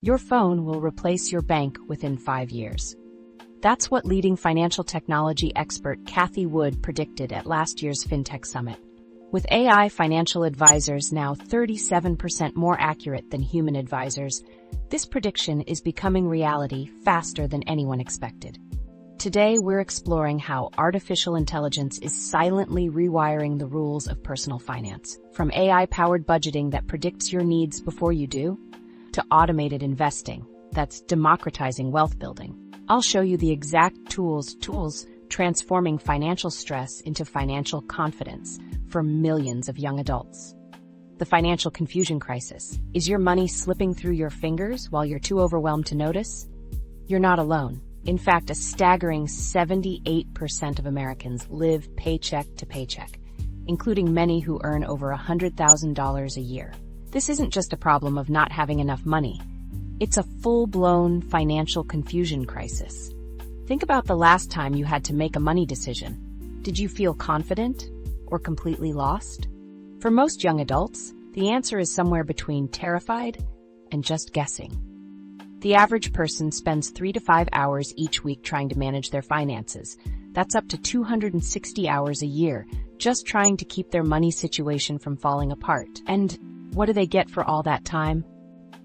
Your phone will replace your bank within 5 years. That's what leading financial technology expert Cathie Wood predicted at last year's FinTech Summit. With AI financial advisors now 37% more accurate than human advisors, this prediction is becoming reality faster than anyone expected. Today, we're exploring how artificial intelligence is silently rewiring the rules of personal finance. From AI-powered budgeting that predicts your needs before you do, to automated investing that's democratizing wealth building. I'll show you the exact tools transforming financial stress into financial confidence for millions of young adults. The financial confusion crisis. Is your money slipping through your fingers while you're too overwhelmed to notice? You're not alone. In fact, a staggering 78% of Americans live paycheck to paycheck, including many who earn over $100,000 a year. This isn't just a problem of not having enough money. It's a full-blown financial confusion crisis. Think about the last time you had to make a money decision. Did you feel confident or completely lost? For most young adults, the answer is somewhere between terrified and just guessing. The average person spends 3 to 5 hours each week trying to manage their finances. That's up to 260 hours a year, just trying to keep their money situation from falling apart. And what do they get for all that time?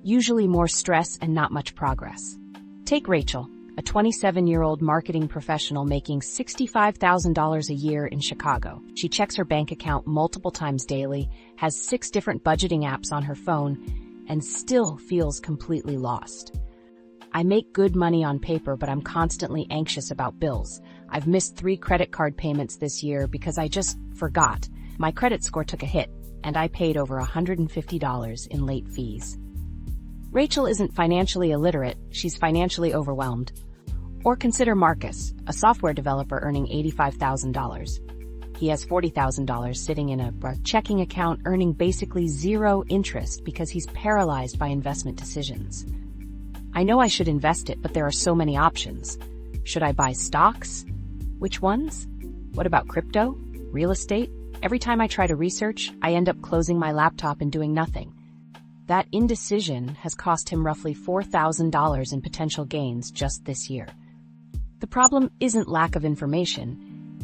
Usually more stress and not much progress. Take Rachel, a 27-year-old marketing professional making $65,000 a year in Chicago. She checks her bank account multiple times daily, has 6 different budgeting apps on her phone, and still feels completely lost. I make good money on paper, but I'm constantly anxious about bills. I've missed 3 credit card payments this year because I just forgot. My credit score took a hit, and I paid over $150 in late fees. Rachel isn't financially illiterate, she's financially overwhelmed. Or consider Marcus, a software developer earning $85,000. He has $40,000 sitting in a checking account earning basically zero interest because he's paralyzed by investment decisions. I know I should invest it, but there are so many options. Should I buy stocks? Which ones? What about crypto? Real estate? Every time I try to research, I end up closing my laptop and doing nothing. That indecision has cost him roughly $4,000 in potential gains just this year. The problem isn't lack of information,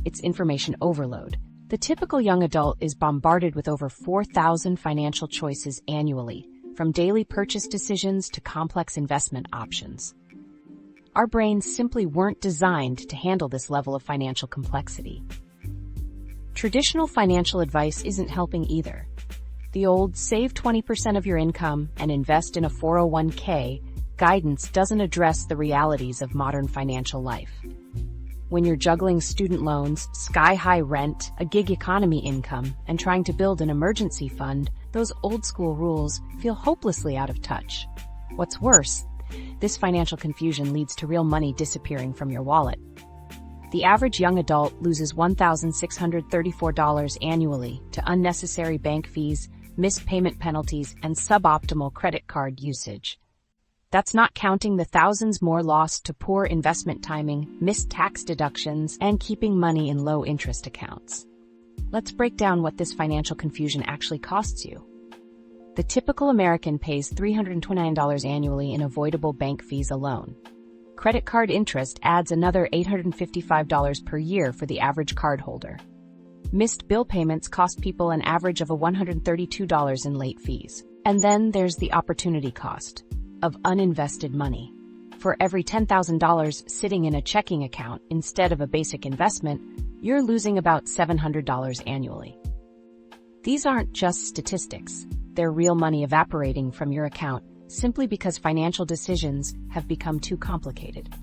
it's information overload. The typical young adult is bombarded with over 4,000 financial choices annually, from daily purchase decisions to complex investment options. Our brains simply weren't designed to handle this level of financial complexity. Traditional financial advice isn't helping either. The old save 20% of your income and invest in a 401k guidance doesn't address the realities of modern financial life. When you're juggling student loans, sky-high rent, a gig economy income, and trying to build an emergency fund, those old-school rules feel hopelessly out of touch. What's worse, this financial confusion leads to real money disappearing from your wallet. The average young adult loses $1,634 annually to unnecessary bank fees, missed payment penalties, and suboptimal credit card usage. That's not counting the thousands more lost to poor investment timing, missed tax deductions, and keeping money in low-interest accounts. Let's break down what this financial confusion actually costs you. The typical American pays $329 annually in avoidable bank fees alone. Credit card interest adds another $855 per year for the average cardholder. Missed bill payments cost people an average of $132 in late fees. And then there's the opportunity cost of uninvested money. For every $10,000 sitting in a checking account instead of a basic investment, you're losing about $700 annually. These aren't just statistics. They're real money evaporating from your account simply because financial decisions have become too complicated.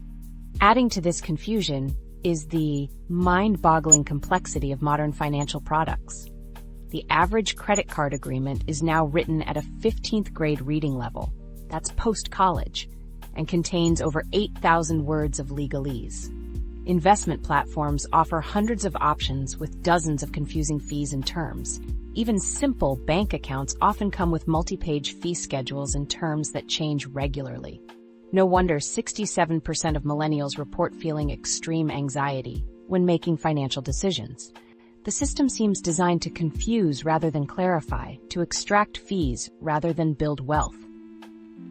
Adding to this confusion is the mind-boggling complexity of modern financial products. The average credit card agreement is now written at a 15th grade reading level. That's post-college, and contains over 8,000 words of legalese. Investment platforms offer hundreds of options with dozens of confusing fees and terms. Even simple bank accounts often come with multi-page fee schedules and terms that change regularly. No wonder 67% of millennials report feeling extreme anxiety when making financial decisions. The system seems designed to confuse rather than clarify, to extract fees rather than build wealth.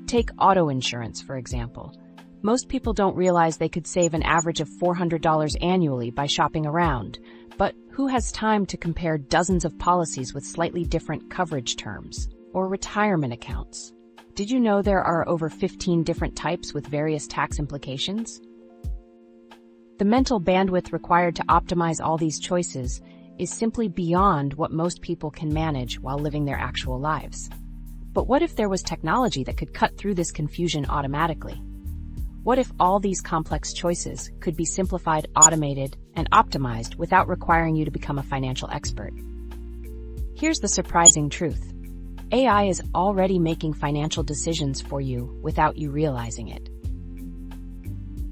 Take auto insurance, for example. Most people don't realize they could save an average of $400 annually by shopping around, but who has time to compare dozens of policies with slightly different coverage terms? Or retirement accounts? Did you know there are over 15 different types with various tax implications? The mental bandwidth required to optimize all these choices is simply beyond what most people can manage while living their actual lives. But what if there was technology that could cut through this confusion automatically? What if all these complex choices could be simplified, automated, and optimized without requiring you to become a financial expert? Here's the surprising truth. AI is already making financial decisions for you without you realizing it.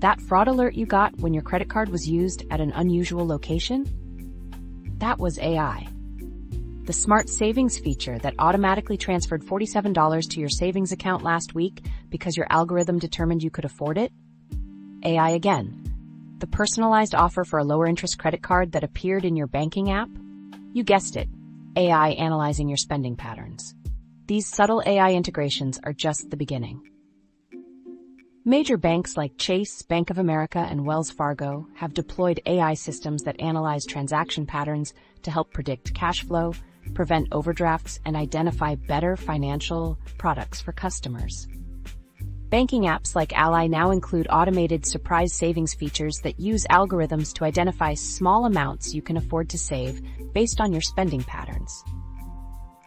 That fraud alert you got when your credit card was used at an unusual location? That was AI. The smart savings feature that automatically transferred $47 to your savings account last week because your algorithm determined you could afford it? AI again. The personalized offer for a lower interest credit card that appeared in your banking app? You guessed it, AI analyzing your spending patterns. These subtle AI integrations are just the beginning. Major banks like Chase, Bank of America, and Wells Fargo have deployed AI systems that analyze transaction patterns to help predict cash flow, prevent overdrafts, and identify better financial products for customers. Banking apps like Ally now include automated surprise savings features that use algorithms to identify small amounts you can afford to save based on your spending patterns.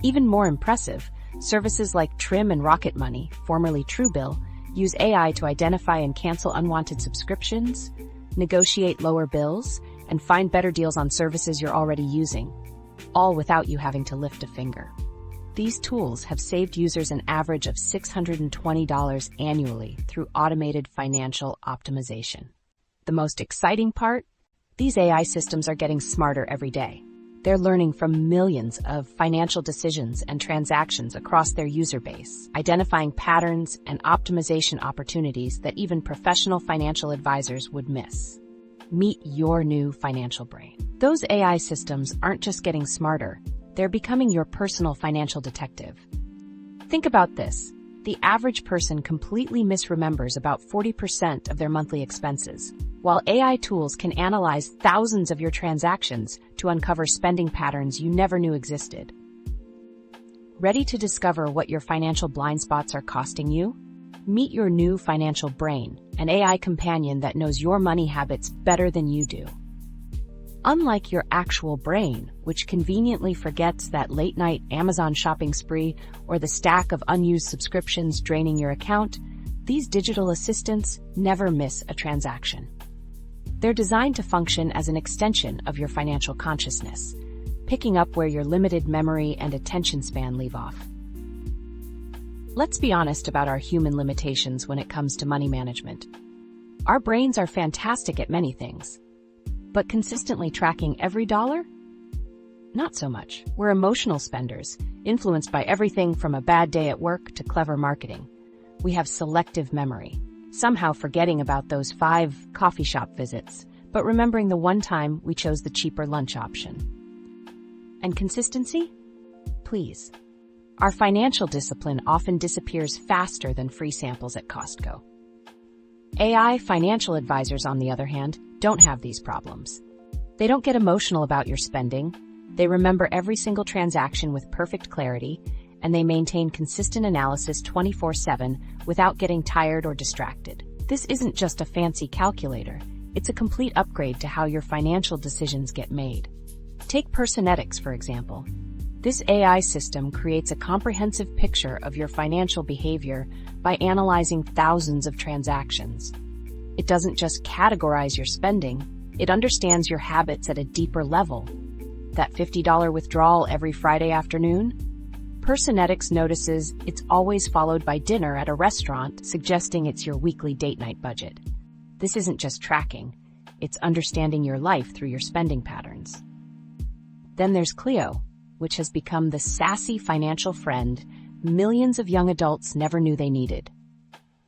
Even more impressive, services like Trim and Rocket Money, formerly Truebill, use AI to identify and cancel unwanted subscriptions, negotiate lower bills, and find better deals on services you're already using, all without you having to lift a finger. These tools have saved users an average of $620 annually through automated financial optimization. The most exciting part? These AI systems are getting smarter every day. They're learning from millions of financial decisions and transactions across their user base, identifying patterns and optimization opportunities that even professional financial advisors would miss. Meet your new financial brain. Those AI systems aren't just getting smarter, they're becoming your personal financial detective. Think about this. The average person completely misremembers about 40% of their monthly expenses, while AI tools can analyze thousands of your transactions to uncover spending patterns you never knew existed. Ready to discover what your financial blind spots are costing you? Meet your new financial brain, an AI companion that knows your money habits better than you do. Unlike your actual brain, which conveniently forgets that late-night Amazon shopping spree or the stack of unused subscriptions draining your account, these digital assistants never miss a transaction. They're designed to function as an extension of your financial consciousness, picking up where your limited memory and attention span leave off. Let's be honest about our human limitations when it comes to money management. Our brains are fantastic at many things, but consistently tracking every dollar? Not so much. We're emotional spenders, influenced by everything from a bad day at work to clever marketing. We have selective memory, somehow forgetting about those 5 coffee shop visits, but remembering the one time we chose the cheaper lunch option. And consistency? Please. Our financial discipline often disappears faster than free samples at Costco. AI financial advisors, on the other hand, don't have these problems. They don't get emotional about your spending, they remember every single transaction with perfect clarity, and they maintain consistent analysis 24/7 without getting tired or distracted. This isn't just a fancy calculator, it's a complete upgrade to how your financial decisions get made. Take Personetics, for example. This AI system creates a comprehensive picture of your financial behavior by analyzing thousands of transactions. It doesn't just categorize your spending, it understands your habits at a deeper level. That $50 withdrawal every Friday afternoon? Personetics notices it's always followed by dinner at a restaurant, suggesting it's your weekly date night budget. This isn't just tracking, it's understanding your life through your spending patterns. Then there's Clio, which has become the sassy financial friend millions of young adults never knew they needed.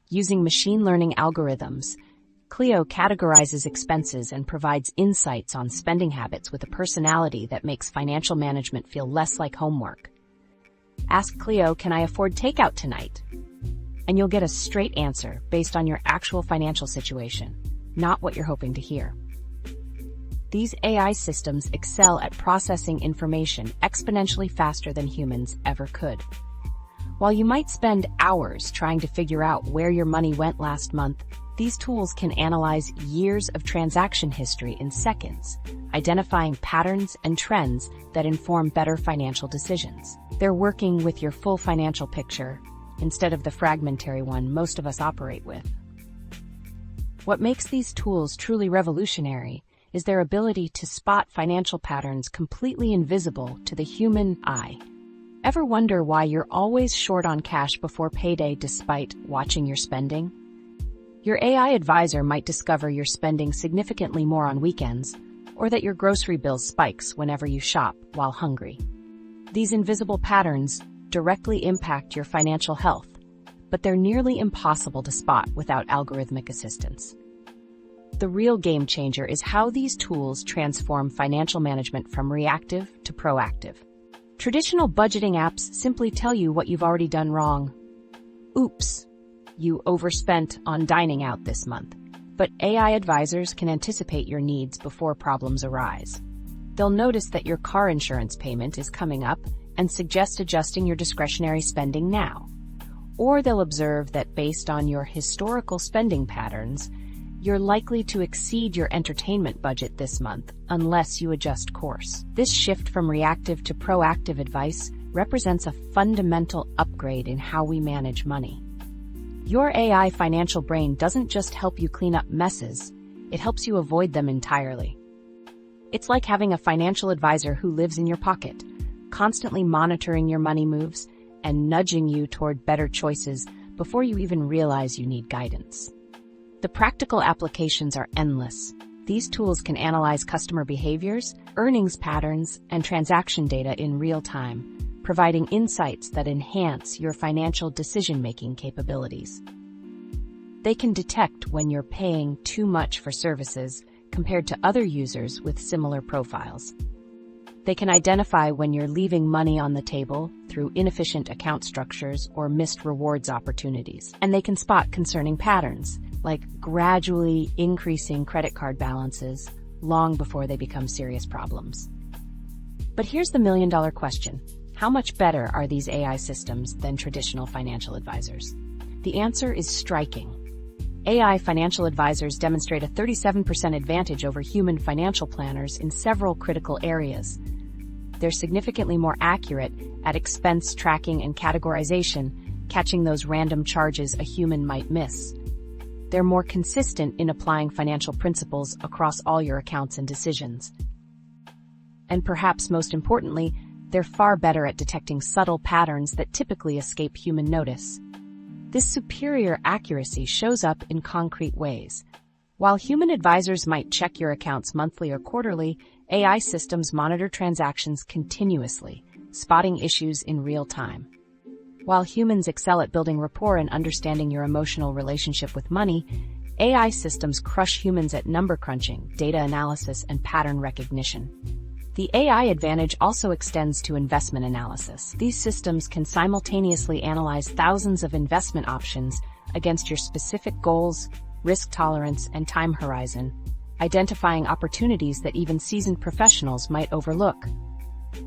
Using machine learning algorithms, Clio categorizes expenses and provides insights on spending habits with a personality that makes financial management feel less like homework. Ask Clio, "Can I afford takeout tonight?" and you'll get a straight answer based on your actual financial situation, not what you're hoping to hear. These AI systems excel at processing information exponentially faster than humans ever could. While you might spend hours trying to figure out where your money went last month, these tools can analyze years of transaction history in seconds, identifying patterns and trends that inform better financial decisions. They're working with your full financial picture instead of the fragmentary one most of us operate with. What makes these tools truly revolutionary is their ability to spot financial patterns completely invisible to the human eye. Ever wonder why you're always short on cash before payday despite watching your spending? Your AI advisor might discover you're spending significantly more on weekends, or that your grocery bill spikes whenever you shop while hungry. These invisible patterns directly impact your financial health, but they're nearly impossible to spot without algorithmic assistance. The real game changer is how these tools transform financial management from reactive to proactive. Traditional budgeting apps simply tell you what you've already done wrong. Oops, you overspent on dining out this month. But AI advisors can anticipate your needs before problems arise. They'll notice that your car insurance payment is coming up and suggest adjusting your discretionary spending now. Or they'll observe that based on your historical spending patterns, you're likely to exceed your entertainment budget this month unless you adjust course. This shift from reactive to proactive advice represents a fundamental upgrade in how we manage money. Your AI financial brain doesn't just help you clean up messes, it helps you avoid them entirely. It's like having a financial advisor who lives in your pocket, constantly monitoring your money moves and nudging you toward better choices before you even realize you need guidance. The practical applications are endless. These tools can analyze customer behaviors, earnings patterns, and transaction data in real time, providing insights that enhance your financial decision-making capabilities. They can detect when you're paying too much for services compared to other users with similar profiles. They can identify when you're leaving money on the table through inefficient account structures or missed rewards opportunities. And they can spot concerning patterns, like gradually increasing credit card balances long before they become serious problems. But here's the million-dollar question. How much better are these AI systems than traditional financial advisors? The answer is striking. AI financial advisors demonstrate a 37% advantage over human financial planners in several critical areas. They're significantly more accurate at expense tracking and categorization, catching those random charges a human might miss. They're more consistent in applying financial principles across all your accounts and decisions. And perhaps most importantly, they're far better at detecting subtle patterns that typically escape human notice. This superior accuracy shows up in concrete ways. While human advisors might check your accounts monthly or quarterly, AI systems monitor transactions continuously, spotting issues in real time. While humans excel at building rapport and understanding your emotional relationship with money, AI systems crush humans at number crunching, data analysis, and pattern recognition. The AI advantage also extends to investment analysis. These systems can simultaneously analyze thousands of investment options against your specific goals, risk tolerance, and time horizon, identifying opportunities that even seasoned professionals might overlook.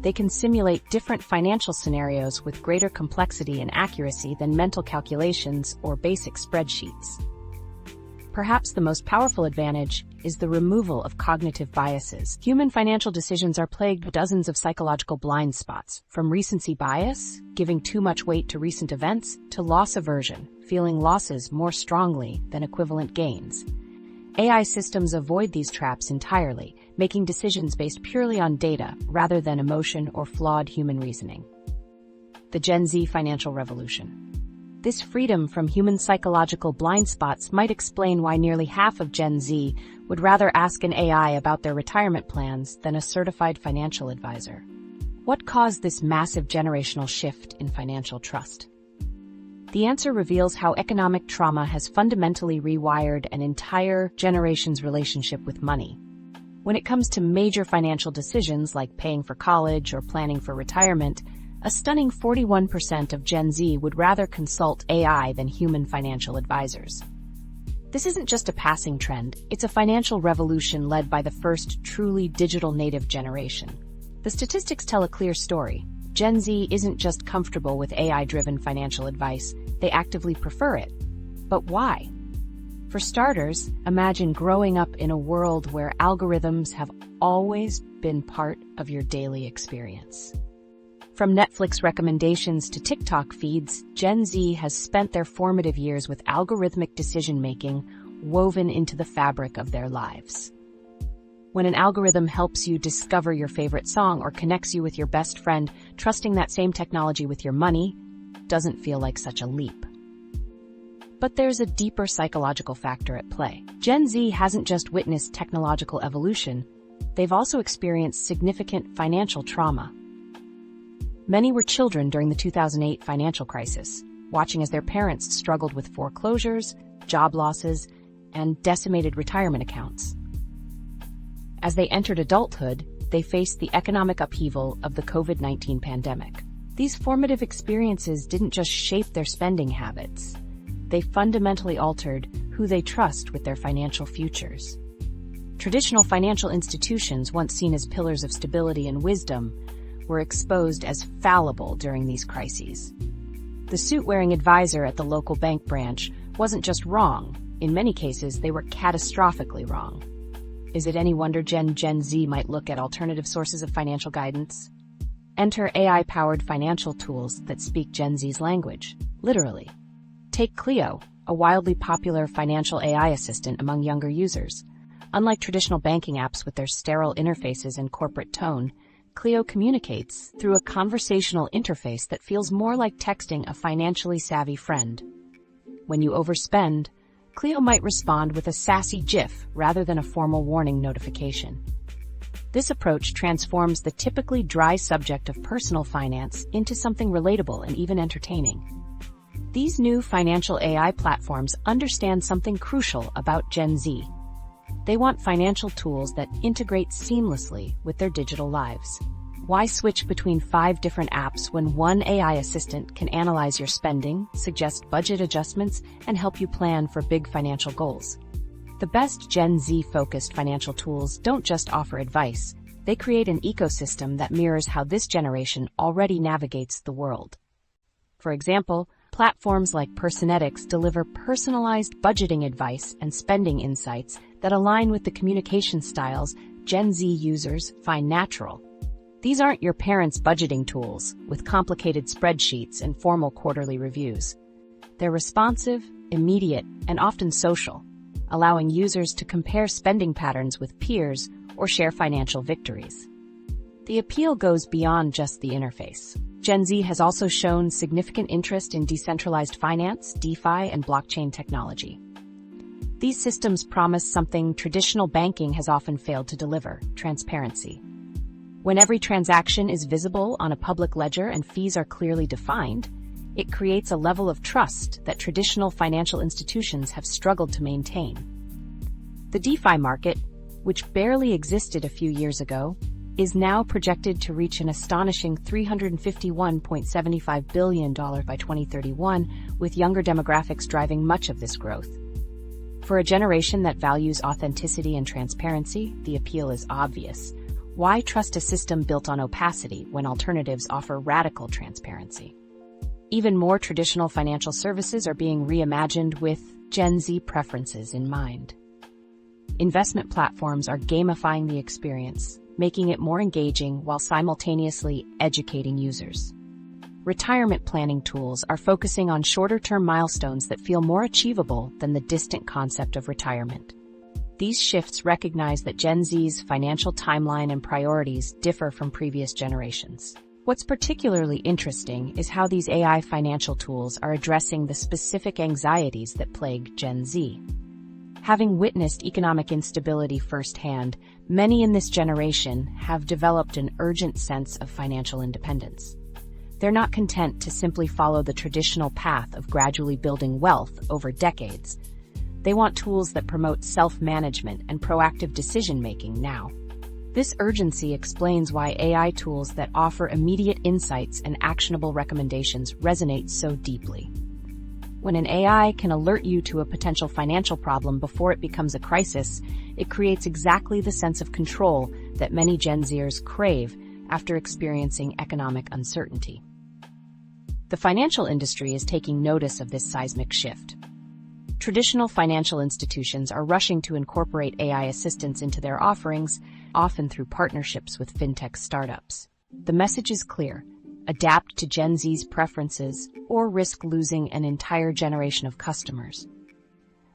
They can simulate different financial scenarios with greater complexity and accuracy than mental calculations or basic spreadsheets. Perhaps the most powerful advantage is the removal of cognitive biases. Human financial decisions are plagued with dozens of psychological blind spots, from recency bias, giving too much weight to recent events, to loss aversion, feeling losses more strongly than equivalent gains. AI systems avoid these traps entirely, making decisions based purely on data rather than emotion or flawed human reasoning. The Gen Z financial revolution. This freedom from human psychological blind spots might explain why nearly half of Gen Z would rather ask an AI about their retirement plans than a certified financial advisor. What caused this massive generational shift in financial trust? The answer reveals how economic trauma has fundamentally rewired an entire generation's relationship with money. When it comes to major financial decisions like paying for college or planning for retirement, A stunning 41% of Gen Z would rather consult AI than human financial advisors. This isn't just a passing trend, it's a financial revolution led by the first truly digital native generation. The statistics tell a clear story. Gen Z isn't just comfortable with AI-driven financial advice, they actively prefer it. But why? For starters, imagine growing up in a world where algorithms have always been part of your daily experience. From Netflix recommendations to TikTok feeds, Gen Z has spent their formative years with algorithmic decision-making woven into the fabric of their lives. When an algorithm helps you discover your favorite song or connects you with your best friend, trusting that same technology with your money doesn't feel like such a leap. But there's a deeper psychological factor at play. Gen Z hasn't just witnessed technological evolution, they've also experienced significant financial trauma. Many were children during the 2008 financial crisis, watching as their parents struggled with foreclosures, job losses, and decimated retirement accounts. As they entered adulthood, they faced the economic upheaval of the COVID-19 pandemic. These formative experiences didn't just shape their spending habits, they fundamentally altered who they trust with their financial futures. Traditional financial institutions, once seen as pillars of stability and wisdom, were exposed as fallible during these crises. The suit-wearing advisor at the local bank branch wasn't just wrong. In many cases, they were catastrophically wrong. Is it any wonder Gen Z might look at alternative sources of financial guidance? Enter AI-powered financial tools that speak Gen Z's language, literally. Take Clio, a wildly popular financial AI assistant among younger users. Unlike traditional banking apps with their sterile interfaces and corporate tone, Clio communicates through a conversational interface that feels more like texting a financially savvy friend. When you overspend, Clio might respond with a sassy GIF rather than a formal warning notification. This approach transforms the typically dry subject of personal finance into something relatable and even entertaining. These new financial AI platforms understand something crucial about Gen Z. They want financial tools that integrate seamlessly with their digital lives. Why switch between 5 different apps when one AI assistant can analyze your spending, suggest budget adjustments, and help you plan for big financial goals? The best Gen Z-focused financial tools don't just offer advice, they create an ecosystem that mirrors how this generation already navigates the world. For example, platforms like Personetics deliver personalized budgeting advice and spending insights that align with the communication styles Gen Z users find natural. These aren't your parents' budgeting tools with complicated spreadsheets and formal quarterly reviews. They're responsive, immediate, and often social, allowing users to compare spending patterns with peers or share financial victories. The appeal goes beyond just the interface. Gen Z has also shown significant interest in decentralized finance, DeFi, and blockchain technology. These systems promise something traditional banking has often failed to deliver: transparency. When every transaction is visible on a public ledger and fees are clearly defined, it creates a level of trust that traditional financial institutions have struggled to maintain. The DeFi market, which barely existed a few years ago, is now projected to reach an astonishing $351.75 billion by 2031, with younger demographics driving much of this growth. For a generation that values authenticity and transparency, the appeal is obvious. Why trust a system built on opacity when alternatives offer radical transparency? Even more traditional financial services are being reimagined with Gen Z preferences in mind. Investment platforms are gamifying the experience, making it more engaging while simultaneously educating users. Retirement planning tools are focusing on shorter-term milestones that feel more achievable than the distant concept of retirement. These shifts recognize that Gen Z's financial timeline and priorities differ from previous generations. What's particularly interesting is how these AI financial tools are addressing the specific anxieties that plague Gen Z. Having witnessed economic instability firsthand, many in this generation have developed an urgent sense of financial independence. They're not content to simply follow the traditional path of gradually building wealth over decades. They want tools that promote self-management and proactive decision-making now. This urgency explains why AI tools that offer immediate insights and actionable recommendations resonate so deeply. When an AI can alert you to a potential financial problem before it becomes a crisis, it creates exactly the sense of control that many Gen Zers crave after experiencing economic uncertainty. The financial industry is taking notice of this seismic shift. Traditional financial institutions are rushing to incorporate AI assistance into their offerings, often through partnerships with fintech startups. The message is clear: adapt to Gen Z's preferences or risk losing an entire generation of customers.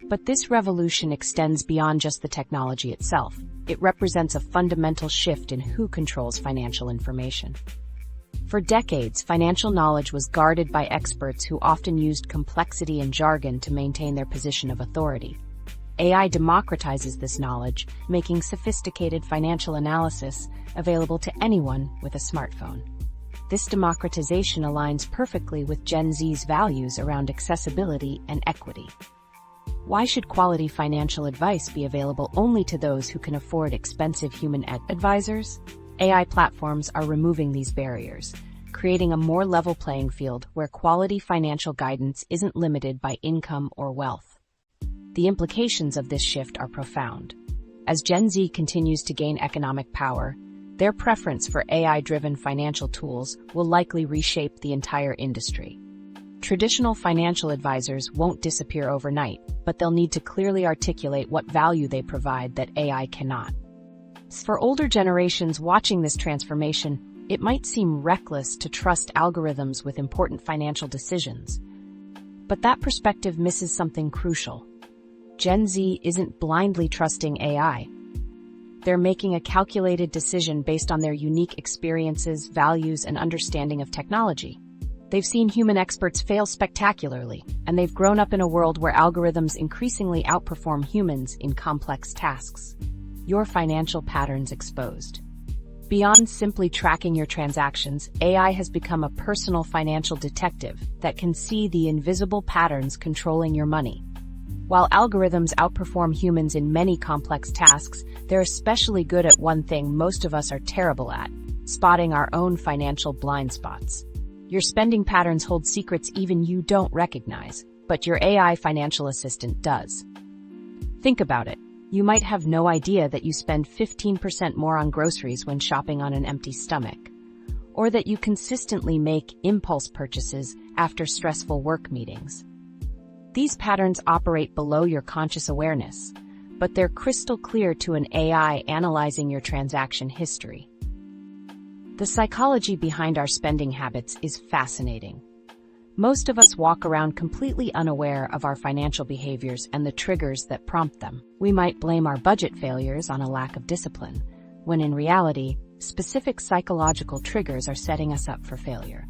But this revolution extends beyond just the technology itself. It represents a fundamental shift in who controls financial information. For decades, financial knowledge was guarded by experts who often used complexity and jargon to maintain their position of authority. AI democratizes this knowledge, making sophisticated financial analysis available to anyone with a smartphone. This democratization aligns perfectly with Gen Z's values around accessibility and equity. Why should quality financial advice be available only to those who can afford expensive human advisors? AI platforms are removing these barriers, creating a more level playing field where quality financial guidance isn't limited by income or wealth. The implications of this shift are profound. As Gen Z continues to gain economic power, their preference for AI-driven financial tools will likely reshape the entire industry. Traditional financial advisors won't disappear overnight, but they'll need to clearly articulate what value they provide that AI cannot. For older generations watching this transformation, it might seem reckless to trust algorithms with important financial decisions. But that perspective misses something crucial. Gen Z isn't blindly trusting AI. They're making a calculated decision based on their unique experiences, values, and understanding of technology. They've seen human experts fail spectacularly, and they've grown up in a world where algorithms increasingly outperform humans in complex tasks. Your financial patterns exposed. Beyond simply tracking your transactions, AI has become a personal financial detective that can see the invisible patterns controlling your money. While algorithms outperform humans in many complex tasks, they're especially good at one thing most of us are terrible at: spotting our own financial blind spots. Your spending patterns hold secrets even you don't recognize, but your AI financial assistant does. Think about it. You might have no idea that you spend 15% more on groceries when shopping on an empty stomach, or that you consistently make impulse purchases after stressful work meetings. These patterns operate below your conscious awareness, but they're crystal clear to an AI analyzing your transaction history. The psychology behind our spending habits is fascinating. Most of us walk around completely unaware of our financial behaviors and the triggers that prompt them. We might blame our budget failures on a lack of discipline, when in reality, specific psychological triggers are setting us up for failure.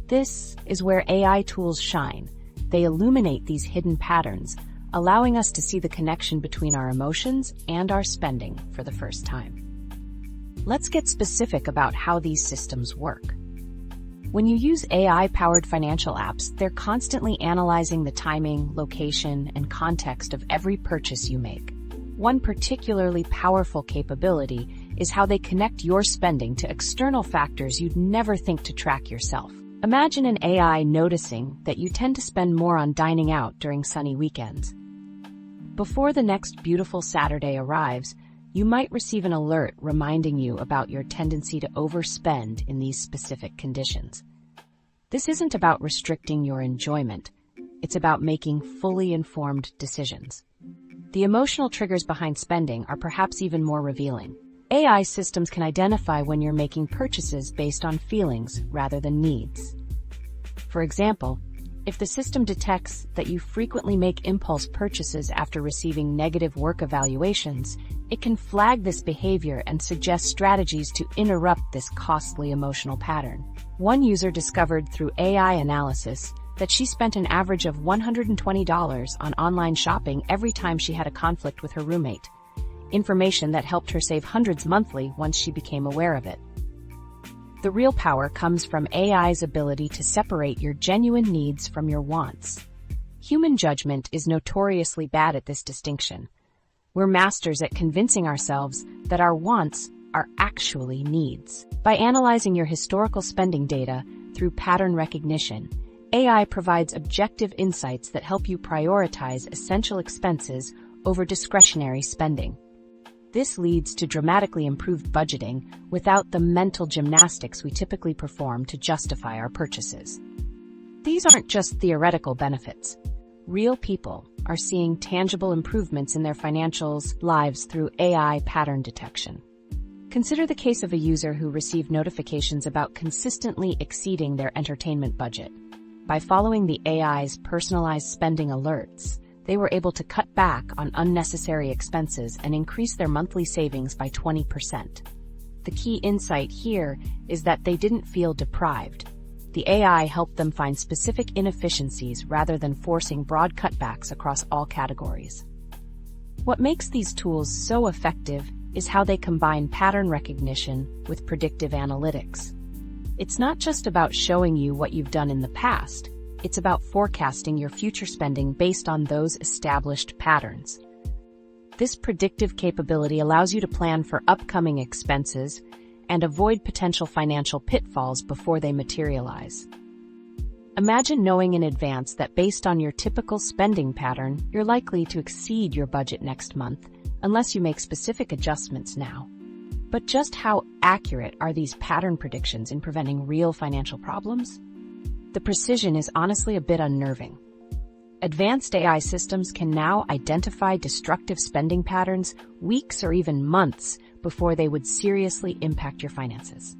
This is where AI tools shine. They illuminate these hidden patterns, allowing us to see the connection between our emotions and our spending for the first time. Let's get specific about how these systems work. When you use AI-powered financial apps, they're constantly analyzing the timing, location, and context of every purchase you make. One particularly powerful capability is how they connect your spending to external factors you'd never think to track yourself. Imagine an AI noticing that you tend to spend more on dining out during sunny weekends. Before the next beautiful Saturday arrives, you might receive an alert reminding you about your tendency to overspend in these specific conditions. This isn't about restricting your enjoyment. It's about making fully informed decisions. The emotional triggers behind spending are perhaps even more revealing. AI systems can identify when you're making purchases based on feelings rather than needs. For example, if the system detects that you frequently make impulse purchases after receiving negative work evaluations, it can flag this behavior and suggest strategies to interrupt this costly emotional pattern. One user discovered through AI analysis that she spent an average of $120 on online shopping every time she had a conflict with her roommate. Information that helped her save hundreds monthly once she became aware of it. The real power comes from AI's ability to separate your genuine needs from your wants. Human judgment is notoriously bad at this distinction. We're masters at convincing ourselves that our wants are actually needs. By analyzing your historical spending data through pattern recognition, AI provides objective insights that help you prioritize essential expenses over discretionary spending. This leads to dramatically improved budgeting without the mental gymnastics we typically perform to justify our purchases. These aren't just theoretical benefits. Real people are seeing tangible improvements in their financial lives through AI pattern detection. Consider the case of a user who received notifications about consistently exceeding their entertainment budget. By following the AI's personalized spending alerts, they were able to cut back on unnecessary expenses and increase their monthly savings by 20%. The key insight here is that they didn't feel deprived. The AI helped them find specific inefficiencies rather than forcing broad cutbacks across all categories. What makes these tools so effective is how they combine pattern recognition with predictive analytics. It's not just about showing you what you've done in the past, it's about forecasting your future spending based on those established patterns. This predictive capability allows you to plan for upcoming expenses and avoid potential financial pitfalls before they materialize. Imagine knowing in advance that based on your typical spending pattern, you're likely to exceed your budget next month, unless you make specific adjustments now. But just how accurate are these pattern predictions in preventing real financial problems? The precision is honestly a bit unnerving. Advanced AI systems can now identify destructive spending patterns weeks or even months before they would seriously impact your finances.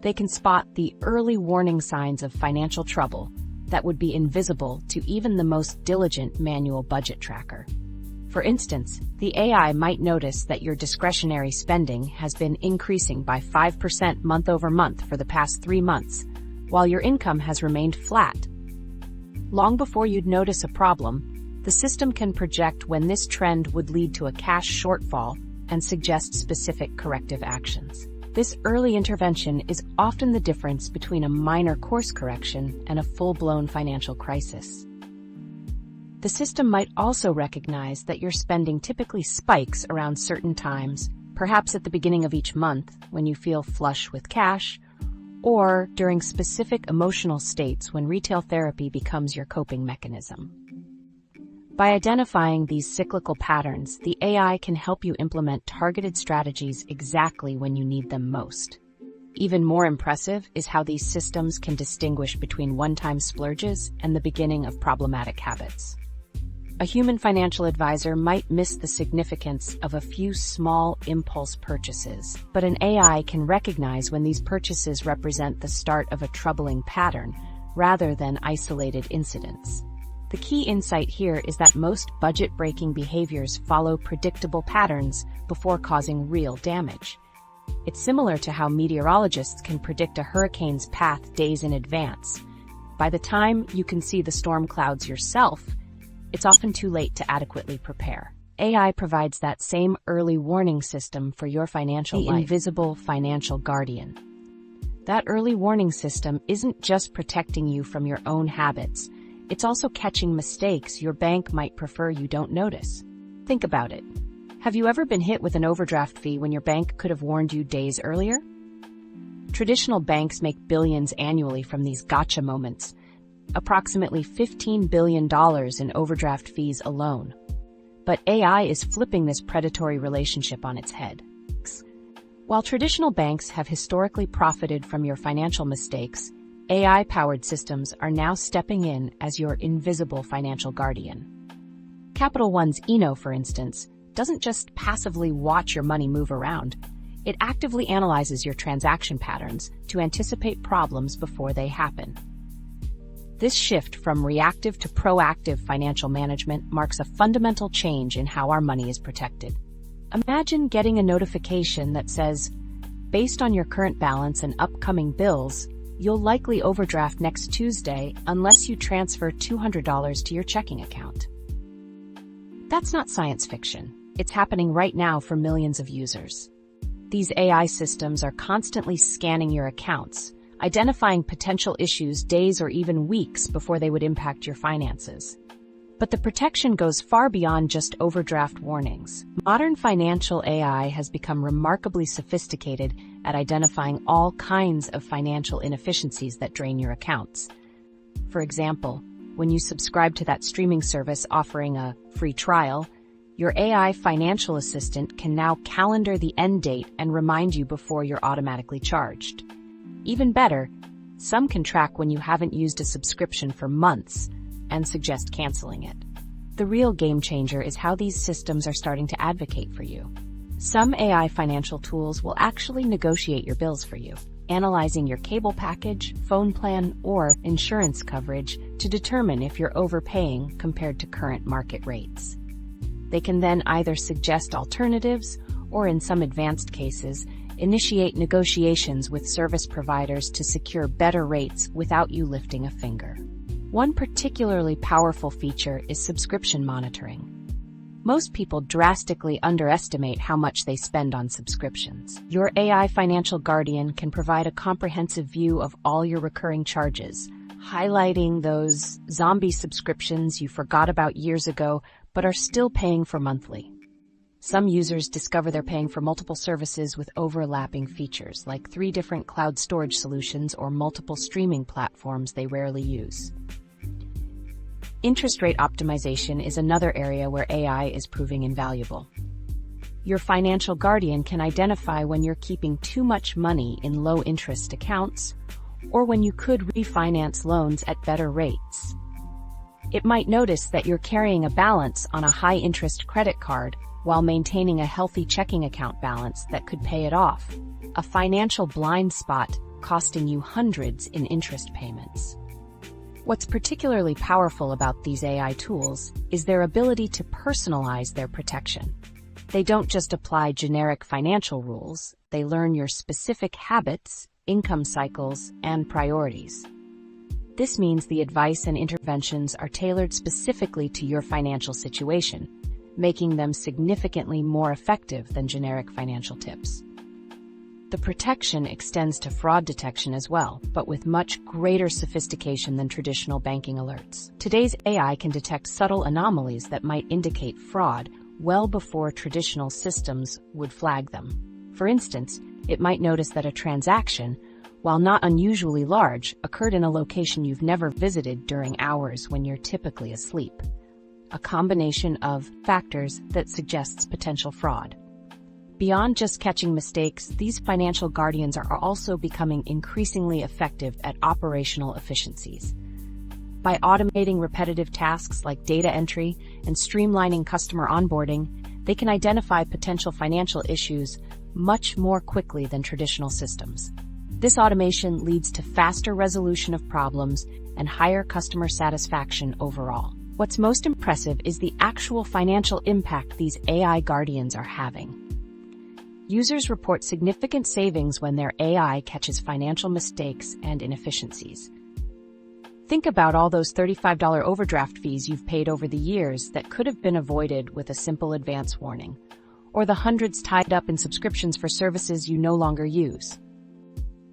They can spot the early warning signs of financial trouble that would be invisible to even the most diligent manual budget tracker. For instance, the AI might notice that your discretionary spending has been increasing by 5% month over month for the past 3 months, while your income has remained flat. Long before you'd notice a problem, the system can project when this trend would lead to a cash shortfall and suggest specific corrective actions. This early intervention is often the difference between a minor course correction and a full-blown financial crisis. The system might also recognize that your spending typically spikes around certain times, perhaps at the beginning of each month when you feel flush with cash, or during specific emotional states when retail therapy becomes your coping mechanism. By identifying these cyclical patterns, the AI can help you implement targeted strategies exactly when you need them most. Even more impressive is how these systems can distinguish between one-time splurges and the beginning of problematic habits. A human financial advisor might miss the significance of a few small impulse purchases, but an AI can recognize when these purchases represent the start of a troubling pattern rather than isolated incidents. The key insight here is that most budget-breaking behaviors follow predictable patterns before causing real damage. It's similar to how meteorologists can predict a hurricane's path days in advance. By the time you can see the storm clouds yourself, it's often too late to adequately prepare. AI provides that same early warning system for your financial life. The invisible financial guardian. That early warning system isn't just protecting you from your own habits, it's also catching mistakes your bank might prefer you don't notice. Think about it. Have you ever been hit with an overdraft fee when your bank could have warned you days earlier? Traditional banks make billions annually from these gotcha moments, approximately $15 billion in overdraft fees alone. But AI is flipping this predatory relationship on its head. While traditional banks have historically profited from your financial mistakes, AI-powered systems are now stepping in as your invisible financial guardian. Capital One's Eno, for instance, doesn't just passively watch your money move around. It actively analyzes your transaction patterns to anticipate problems before they happen. This shift from reactive to proactive financial management marks a fundamental change in how our money is protected. Imagine getting a notification that says, based on your current balance and upcoming bills, you'll likely overdraft next Tuesday unless you transfer $200 to your checking account. That's not science fiction. It's happening right now for millions of users. These AI systems are constantly scanning your accounts, identifying potential issues days or even weeks before they would impact your finances. But the protection goes far beyond just overdraft warnings. Modern financial AI has become remarkably sophisticated at identifying all kinds of financial inefficiencies that drain your accounts. For example, when you subscribe to that streaming service offering a free trial, your AI financial assistant can now calendar the end date and remind you before you're automatically charged. Even better, some can track when you haven't used a subscription for months and suggest canceling it. The real game changer is how these systems are starting to advocate for you. Some AI financial tools will actually negotiate your bills for you, analyzing your cable package, phone plan, or insurance coverage to determine if you're overpaying compared to current market rates. They can then either suggest alternatives or, in some advanced cases, initiate negotiations with service providers to secure better rates without you lifting a finger. One particularly powerful feature is subscription monitoring. Most people drastically underestimate how much they spend on subscriptions. Your AI financial guardian can provide a comprehensive view of all your recurring charges, highlighting those zombie subscriptions you forgot about years ago but are still paying for monthly. Some users discover they're paying for multiple services with overlapping features, like 3 different cloud storage solutions or multiple streaming platforms they rarely use. Interest rate optimization is another area where AI is proving invaluable. Your financial guardian can identify when you're keeping too much money in low-interest accounts or when you could refinance loans at better rates. It might notice that you're carrying a balance on a high-interest credit card while maintaining a healthy checking account balance that could pay it off, a financial blind spot costing you hundreds in interest payments. What's particularly powerful about these AI tools is their ability to personalize their protection. They don't just apply generic financial rules, they learn your specific habits, income cycles, and priorities. This means the advice and interventions are tailored specifically to your financial situation, making them significantly more effective than generic financial tips. The protection extends to fraud detection as well, but with much greater sophistication than traditional banking alerts. Today's AI can detect subtle anomalies that might indicate fraud well before traditional systems would flag them. For instance, it might notice that a transaction, while not unusually large, occurred in a location you've never visited during hours when you're typically asleep. A combination of factors that suggests potential fraud. Beyond just catching mistakes, these financial guardians are also becoming increasingly effective at operational efficiencies. By automating repetitive tasks like data entry and streamlining customer onboarding, they can identify potential financial issues much more quickly than traditional systems. This automation leads to faster resolution of problems and higher customer satisfaction overall. What's most impressive is the actual financial impact these AI guardians are having. Users report significant savings when their AI catches financial mistakes and inefficiencies. Think about all those $35 overdraft fees you've paid over the years that could have been avoided with a simple advance warning, or the hundreds tied up in subscriptions for services you no longer use,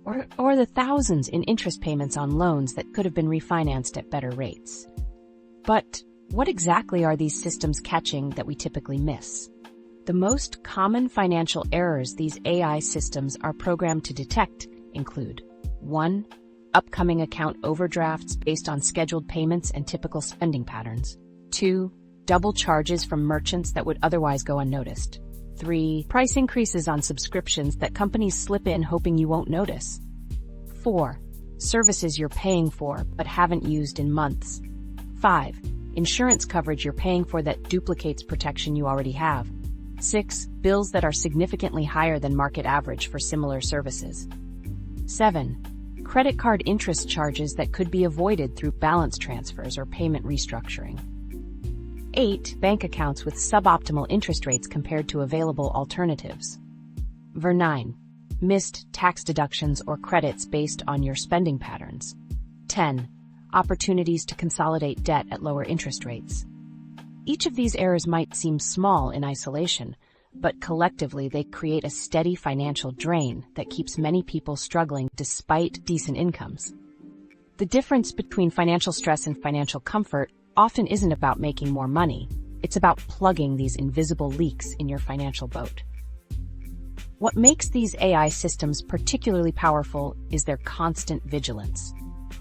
or the thousands in interest payments on loans that could have been refinanced at better rates. But what exactly are these systems catching that we typically miss? The most common financial errors these AI systems are programmed to detect include 1. Upcoming account overdrafts based on scheduled payments and typical spending patterns. 2. Double charges from merchants that would otherwise go unnoticed. 3. Price increases on subscriptions that companies slip in hoping you won't notice. 4. Services you're paying for but haven't used in months. 5. Insurance coverage you're paying for that duplicates protection you already have. 6. Bills that are significantly higher than market average for similar services. 7. Credit card interest charges that could be avoided through balance transfers or payment restructuring. 8. Bank accounts with suboptimal interest rates compared to available alternatives. 9. Missed tax deductions or credits based on your spending patterns. 10. Opportunities to consolidate debt at lower interest rates. Each of these errors might seem small in isolation, but collectively they create a steady financial drain that keeps many people struggling despite decent incomes. The difference between financial stress and financial comfort often isn't about making more money. It's about plugging these invisible leaks in your financial boat. What makes these AI systems particularly powerful is their constant vigilance.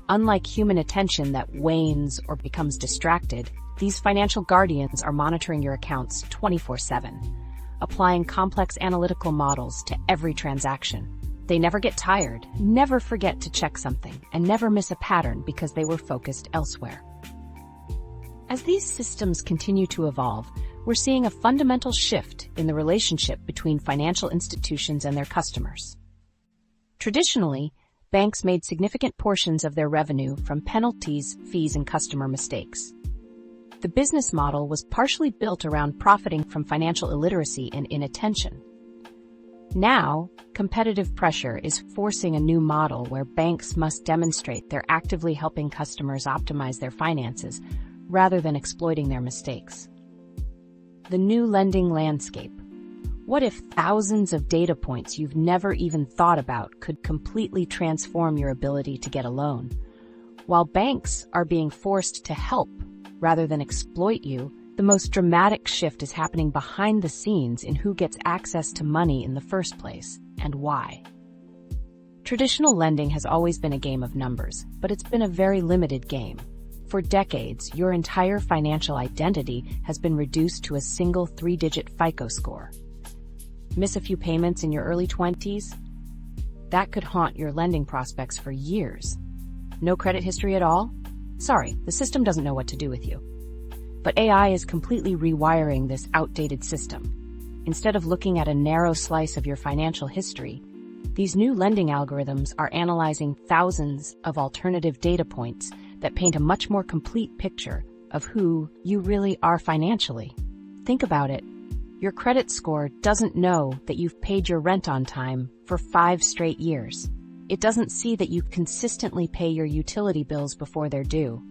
Unlike human attention that wanes or becomes distracted, these financial guardians are monitoring your accounts 24/7, applying complex analytical models to every transaction. They never get tired, never forget to check something, and never miss a pattern because they were focused elsewhere. As these systems continue to evolve, we're seeing a fundamental shift in the relationship between financial institutions and their customers. Traditionally, banks made significant portions of their revenue from penalties, fees, and customer mistakes. The business model was partially built around profiting from financial illiteracy and inattention. Now, competitive pressure is forcing a new model where banks must demonstrate they're actively helping customers optimize their finances rather than exploiting their mistakes. The new lending landscape. What if thousands of data points you've never even thought about could completely transform your ability to get a loan? While banks are being forced to help rather than exploit you, the most dramatic shift is happening behind the scenes in who gets access to money in the first place and why. Traditional lending has always been a game of numbers, but it's been a very limited game. For decades, your entire financial identity has been reduced to a single 3-digit FICO score. Miss a few payments in your early 20s? That could haunt your lending prospects for years. No credit history at all? Sorry, the system doesn't know what to do with you. But AI is completely rewiring this outdated system. Instead of looking at a narrow slice of your financial history, these new lending algorithms are analyzing thousands of alternative data points that paint a much more complete picture of who you really are financially. Think about it. Your credit score doesn't know that you've paid your rent on time for 5 straight years. It doesn't see that you consistently pay your utility bills before they're due.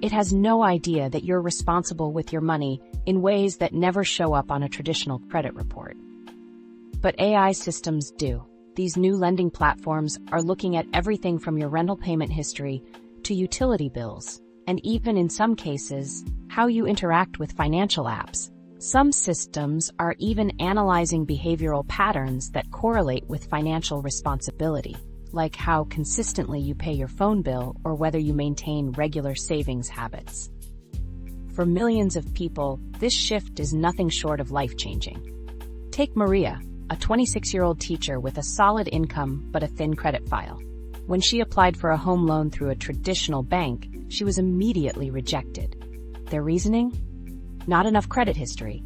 It has no idea that you're responsible with your money in ways that never show up on a traditional credit report. But AI systems do. These new lending platforms are looking at everything from your rental payment history to utility bills, and even in some cases, how you interact with financial apps. Some systems are even analyzing behavioral patterns that correlate with financial responsibility, like how consistently you pay your phone bill or whether you maintain regular savings habits. For millions of people, this shift is nothing short of life-changing. Take Maria, a 26-year-old teacher with a solid income but a thin credit file. When she applied for a home loan through a traditional bank, she was immediately rejected. Their reasoning? Not enough credit history.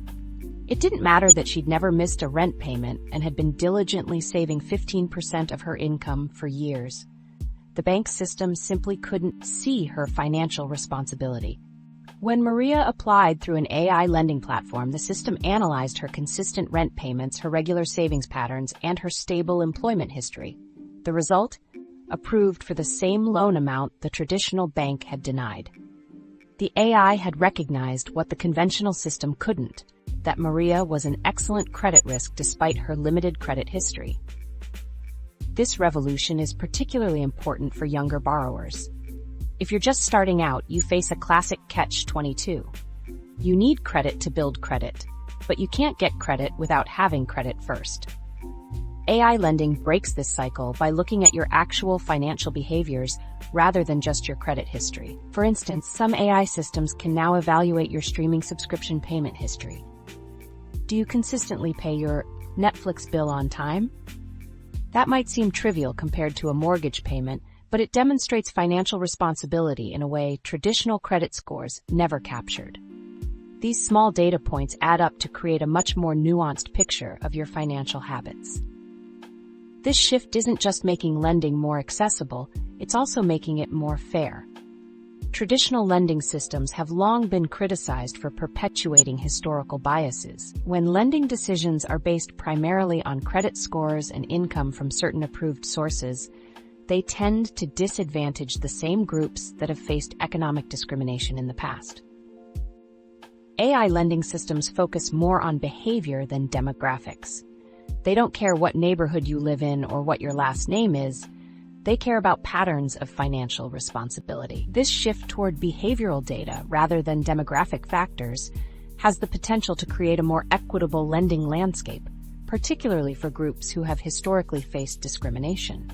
It didn't matter that she'd never missed a rent payment and had been diligently saving 15% of her income for years. The bank system simply couldn't see her financial responsibility. When Maria applied through an AI lending platform, the system analyzed her consistent rent payments, her regular savings patterns, and her stable employment history. The result? Approved for the same loan amount the traditional bank had denied. The AI had recognized what the conventional system couldn't, that Maria was an excellent credit risk despite her limited credit history. This revolution is particularly important for younger borrowers. If you're just starting out, you face a classic catch-22. You need credit to build credit, but you can't get credit without having credit first. AI lending breaks this cycle by looking at your actual financial behaviors rather than just your credit history. For instance, some AI systems can now evaluate your streaming subscription payment history. Do you consistently pay your Netflix bill on time? That might seem trivial compared to a mortgage payment, but it demonstrates financial responsibility in a way traditional credit scores never captured. These small data points add up to create a much more nuanced picture of your financial habits. This shift isn't just making lending more accessible, it's also making it more fair. Traditional lending systems have long been criticized for perpetuating historical biases. When lending decisions are based primarily on credit scores and income from certain approved sources, they tend to disadvantage the same groups that have faced economic discrimination in the past. AI lending systems focus more on behavior than demographics. They don't care what neighborhood you live in or what your last name is. They care about patterns of financial responsibility. This shift toward behavioral data rather than demographic factors has the potential to create a more equitable lending landscape, particularly for groups who have historically faced discrimination.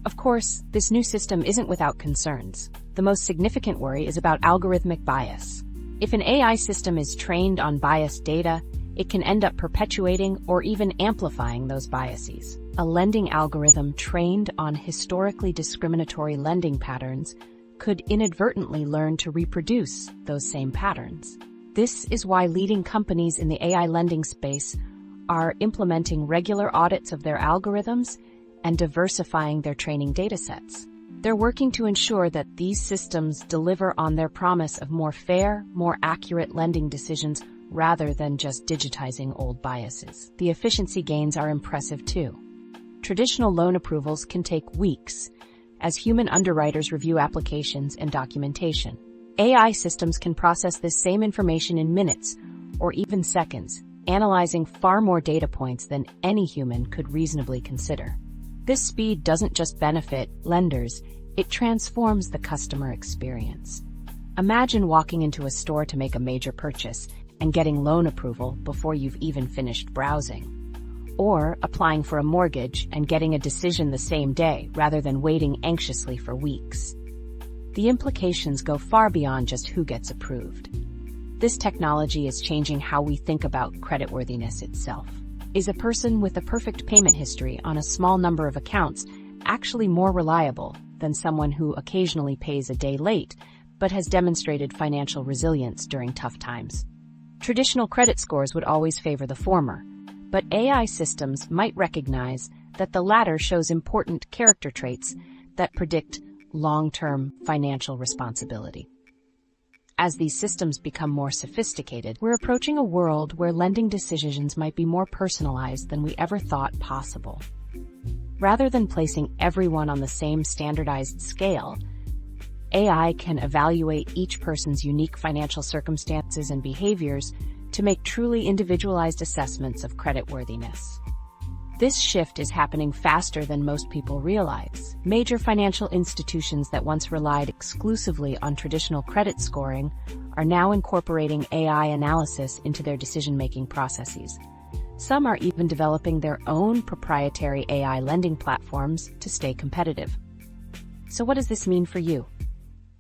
Of course, this new system isn't without concerns. The most significant worry is about algorithmic bias. If an AI system is trained on biased data, it can end up perpetuating or even amplifying those biases. A lending algorithm trained on historically discriminatory lending patterns could inadvertently learn to reproduce those same patterns. This is why leading companies in the AI lending space are implementing regular audits of their algorithms and diversifying their training datasets. They're working to ensure that these systems deliver on their promise of more fair, more accurate lending decisions rather than just digitizing old biases. The efficiency gains are impressive too. Traditional loan approvals can take weeks as human underwriters review applications and documentation. AI systems can process this same information in minutes or even seconds, analyzing far more data points than any human could reasonably consider. This speed doesn't just benefit lenders, it transforms the customer experience. Imagine walking into a store to make a major purchase and getting loan approval before you've even finished browsing. Or applying for a mortgage and getting a decision the same day rather than waiting anxiously for weeks. The implications go far beyond just who gets approved. This technology is changing how we think about creditworthiness itself. Is a person with a perfect payment history on a small number of accounts actually more reliable than someone who occasionally pays a day late but has demonstrated financial resilience during tough times? Traditional credit scores would always favor the former, but AI systems might recognize that the latter shows important character traits that predict long-term financial responsibility. As these systems become more sophisticated, we're approaching a world where lending decisions might be more personalized than we ever thought possible. Rather than placing everyone on the same standardized scale, AI can evaluate each person's unique financial circumstances and behaviors to make truly individualized assessments of creditworthiness. This shift is happening faster than most people realize. Major financial institutions that once relied exclusively on traditional credit scoring are now incorporating AI analysis into their decision-making processes. Some are even developing their own proprietary AI lending platforms to stay competitive. So what does this mean for you?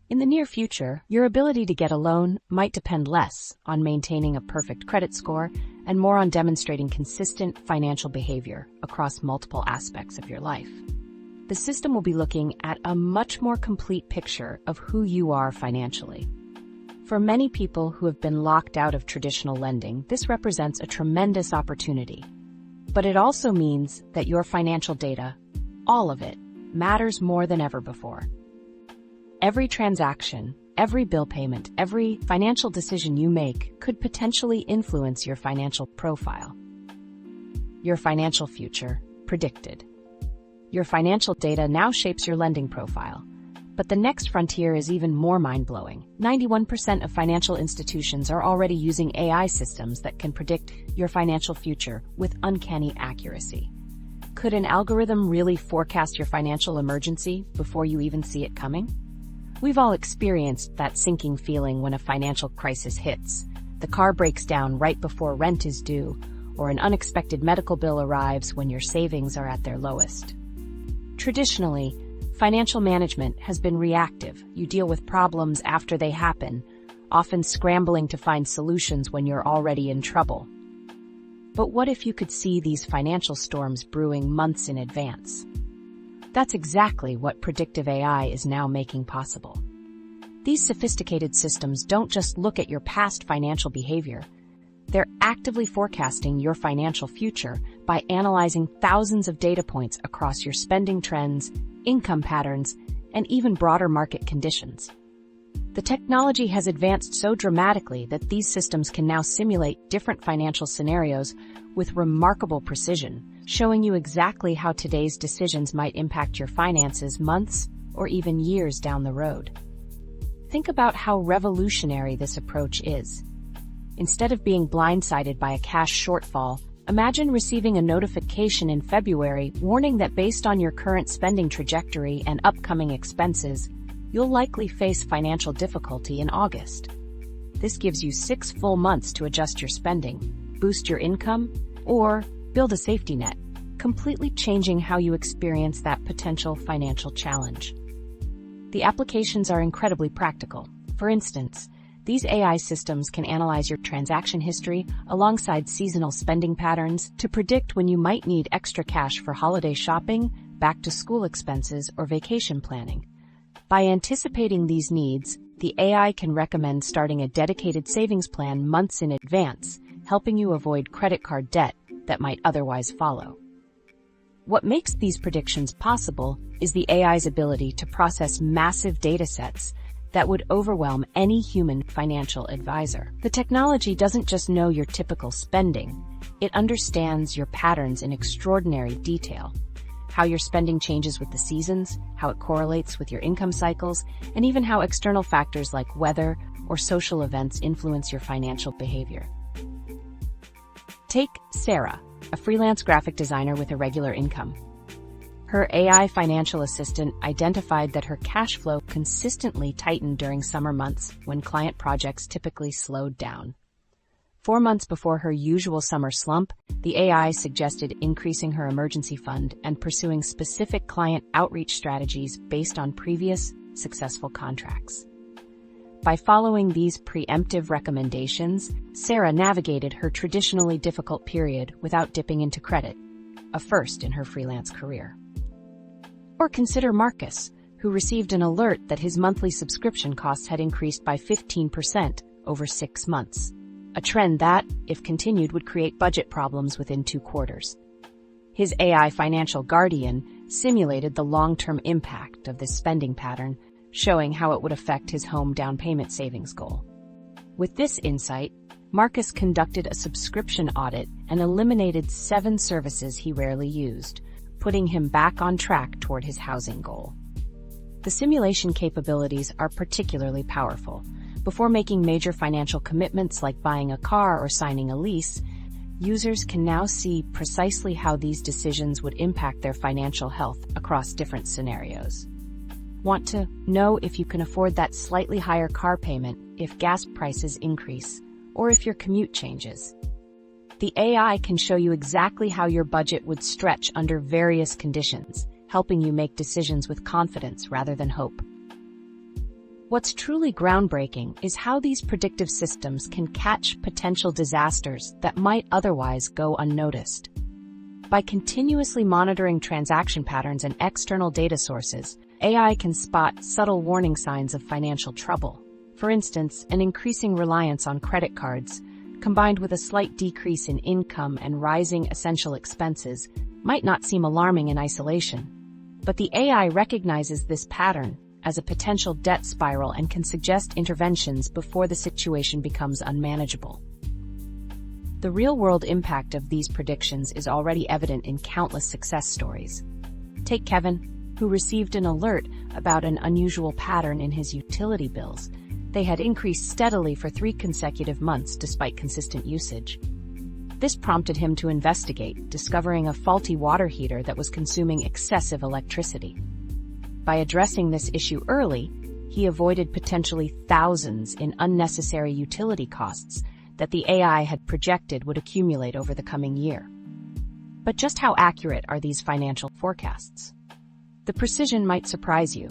In the near future, your ability to get a loan might depend less on maintaining a perfect credit score and more on demonstrating consistent financial behavior across multiple aspects of your life. The system will be looking at a much more complete picture of who you are financially. For many people who have been locked out of traditional lending, this represents a tremendous opportunity. But it also means that your financial data, all of it, matters more than ever before. Every transaction, every bill payment, every financial decision you make could potentially influence your financial profile. Your financial future, predicted. Your financial data now shapes your lending profile. But the next frontier is even more mind-blowing. 91% of financial institutions are already using AI systems that can predict your financial future with uncanny accuracy. Could an algorithm really forecast your financial emergency before you even see it coming? We've all experienced that sinking feeling when a financial crisis hits. The car breaks down right before rent is due, or an unexpected medical bill arrives when your savings are at their lowest. Traditionally, financial management has been reactive. You deal with problems after they happen, often scrambling to find solutions when you're already in trouble. But what if you could see these financial storms brewing months in advance? That's exactly what predictive AI is now making possible. These sophisticated systems don't just look at your past financial behavior. They're actively forecasting your financial future by analyzing thousands of data points across your spending trends, income patterns, and even broader market conditions. The technology has advanced so dramatically that these systems can now simulate different financial scenarios with remarkable precision, showing you exactly how today's decisions might impact your finances months or even years down the road. Think about how revolutionary this approach is. Instead of being blindsided by a cash shortfall, Imagine receiving a notification in February warning that based on your current spending trajectory and upcoming expenses, you'll likely face financial difficulty in August. This gives you 6 full months to adjust your spending, boost your income, or build a safety net, completely changing how you experience that potential financial challenge. The applications are incredibly practical. For instance, these AI systems can analyze your transaction history alongside seasonal spending patterns to predict when you might need extra cash for holiday shopping, back-to-school expenses, or vacation planning. By anticipating these needs, the AI can recommend starting a dedicated savings plan months in advance, helping you avoid credit card debt that might otherwise follow. What makes these predictions possible is the AI's ability to process massive data sets that would overwhelm any human financial advisor. The technology doesn't just know your typical spending, it understands your patterns in extraordinary detail. How your spending changes with the seasons, how it correlates with your income cycles, and even how external factors like weather or social events influence your financial behavior. Take Sarah, a freelance graphic designer with a regular income. Her AI financial assistant identified that her cash flow consistently tightened during summer months when client projects typically slowed down. 4 months before her usual summer slump, the AI suggested increasing her emergency fund and pursuing specific client outreach strategies based on previous successful contracts. By following these preemptive recommendations, Sarah navigated her traditionally difficult period without dipping into credit, a first in her freelance career. Or consider Marcus, who received an alert that his monthly subscription costs had increased by 15% over 6 months, a trend that, if continued, would create budget problems within 2 quarters. His AI financial guardian simulated the long-term impact of this spending pattern, showing how it would affect his home down payment savings goal. With this insight, Marcus conducted a subscription audit and eliminated 7 services he rarely used, putting him back on track toward his housing goal. The simulation capabilities are particularly powerful. Before making major financial commitments like buying a car or signing a lease, users can now see precisely how these decisions would impact their financial health across different scenarios. Want to know if you can afford that slightly higher car payment if gas prices increase, or if your commute changes? The AI can show you exactly how your budget would stretch under various conditions, helping you make decisions with confidence rather than hope. What's truly groundbreaking is how these predictive systems can catch potential disasters that might otherwise go unnoticed. By continuously monitoring transaction patterns and external data sources, AI can spot subtle warning signs of financial trouble. For instance, an increasing reliance on credit cards, combined with a slight decrease in income and rising essential expenses, might not seem alarming in isolation. But the AI recognizes this pattern as a potential debt spiral and can suggest interventions before the situation becomes unmanageable. The real-world impact of these predictions is already evident in countless success stories. Take Kevin, who received an alert about an unusual pattern in his utility bills. They had increased steadily for 3 consecutive months despite consistent usage. This prompted him to investigate, discovering a faulty water heater that was consuming excessive electricity. By addressing this issue early, he avoided potentially thousands in unnecessary utility costs that the AI had projected would accumulate over the coming year. But just how accurate are these financial forecasts? The precision might surprise you.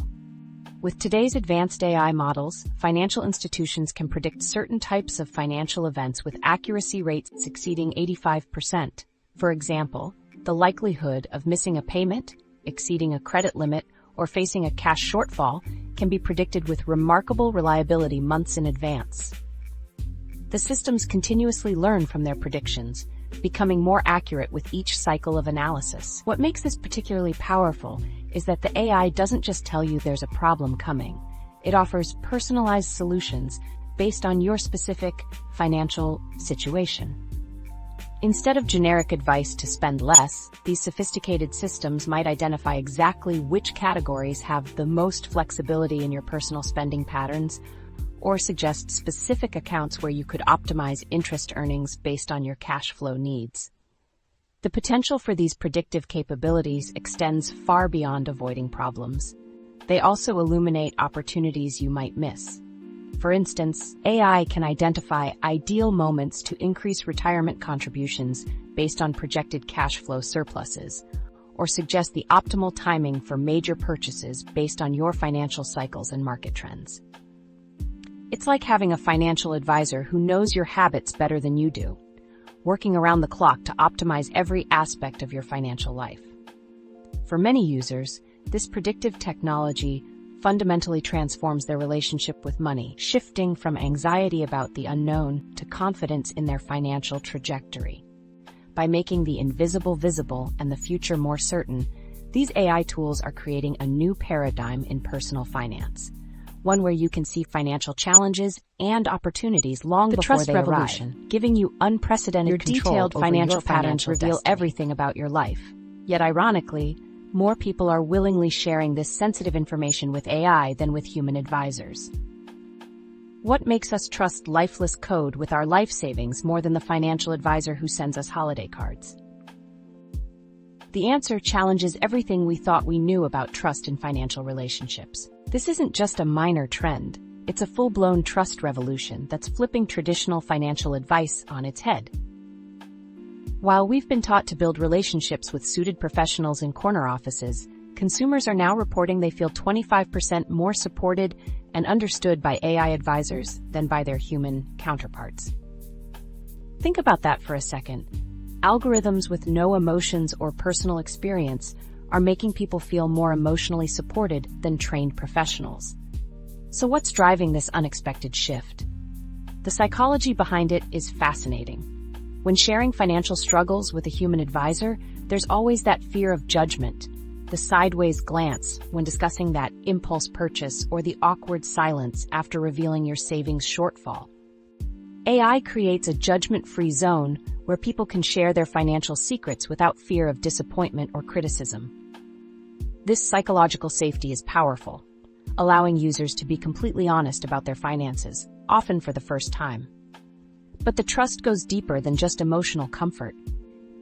With today's advanced AI models, financial institutions can predict certain types of financial events with accuracy rates exceeding 85%. For example, the likelihood of missing a payment, exceeding a credit limit, or facing a cash shortfall can be predicted with remarkable reliability months in advance. The systems continuously learn from their predictions, becoming more accurate with each cycle of analysis. What makes this particularly powerful is that the AI doesn't just tell you there's a problem coming. It offers personalized solutions based on your specific financial situation. Instead of generic advice to spend less, these sophisticated systems might identify exactly which categories have the most flexibility in your personal spending patterns, or suggest specific accounts where you could optimize interest earnings based on your cash flow needs. The potential for these predictive capabilities extends far beyond avoiding problems. They also illuminate opportunities you might miss. For instance, AI can identify ideal moments to increase retirement contributions based on projected cash flow surpluses, or suggest the optimal timing for major purchases based on your financial cycles and market trends. It's like having a financial advisor who knows your habits better than you do, working around the clock to optimize every aspect of your financial life. For many users, this predictive technology fundamentally transforms their relationship with money, shifting from anxiety about the unknown to confidence in their financial trajectory. By making the invisible visible and the future more certain, these AI tools are creating a new paradigm in personal finance, one where you can see financial challenges and opportunities long before they arrive, giving you unprecedented control. Your detailed financial patterns reveal everything about your life. Yet ironically, more people are willingly sharing this sensitive information with AI than with human advisors. What makes us trust lifeless code with our life savings more than the financial advisor who sends us holiday cards? The answer challenges everything we thought we knew about trust in financial relationships. This isn't just a minor trend, it's a full-blown trust revolution that's flipping traditional financial advice on its head. While we've been taught to build relationships with suited professionals in corner offices, consumers are now reporting they feel 25% more supported and understood by AI advisors than by their human counterparts. Think about that for a second. Algorithms with no emotions or personal experience are making people feel more emotionally supported than trained professionals. So what's driving this unexpected shift? The psychology behind it is fascinating. When sharing financial struggles with a human advisor, there's always that fear of judgment, the sideways glance when discussing that impulse purchase, or the awkward silence after revealing your savings shortfall. AI creates a judgment-free zone where people can share their financial secrets without fear of disappointment or criticism. This psychological safety is powerful, allowing users to be completely honest about their finances, often for the first time. But the trust goes deeper than just emotional comfort.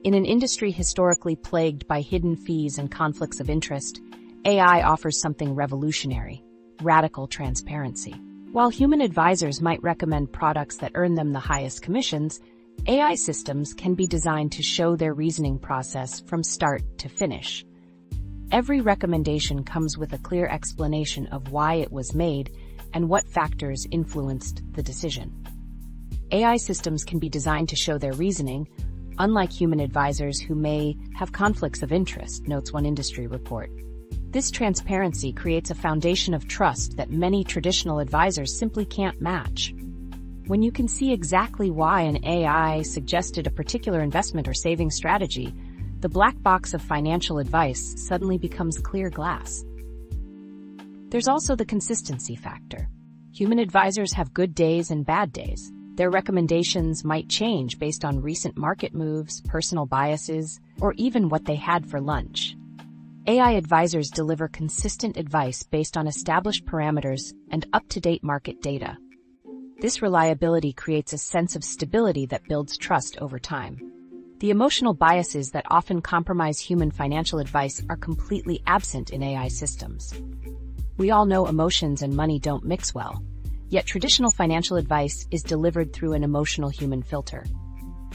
In an industry historically plagued by hidden fees and conflicts of interest, AI offers something revolutionary: radical transparency. While human advisors might recommend products that earn them the highest commissions, AI systems can be designed to show their reasoning process from start to finish. Every recommendation comes with a clear explanation of why it was made and what factors influenced the decision. AI systems can be designed to show their reasoning, unlike human advisors who may have conflicts of interest, notes one industry report. This transparency creates a foundation of trust that many traditional advisors simply can't match. When you can see exactly why an AI suggested a particular investment or saving strategy, the black box of financial advice suddenly becomes clear glass. There's also the consistency factor. Human advisors have good days and bad days. Their recommendations might change based on recent market moves, personal biases, or even what they had for lunch. AI advisors deliver consistent advice based on established parameters and up-to-date market data. This reliability creates a sense of stability that builds trust over time. The emotional biases that often compromise human financial advice are completely absent in AI systems. We all know emotions and money don't mix well. Yet traditional financial advice is delivered through an emotional human filter.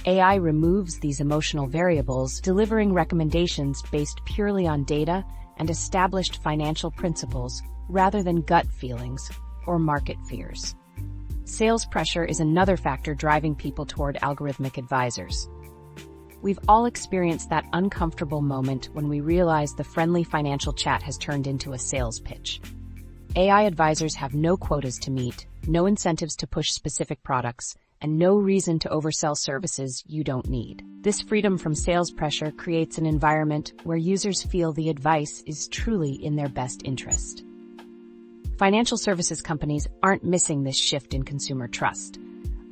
AI removes these emotional variables, delivering recommendations based purely on data and established financial principles rather than gut feelings or market fears. Sales pressure is another factor driving people toward algorithmic advisors. We've all experienced that uncomfortable moment when we realize the friendly financial chat has turned into a sales pitch. AI advisors have no quotas to meet, no incentives to push specific products, and no reason to oversell services you don't need. This freedom from sales pressure creates an environment where users feel the advice is truly in their best interest. Financial services companies aren't missing this shift in consumer trust.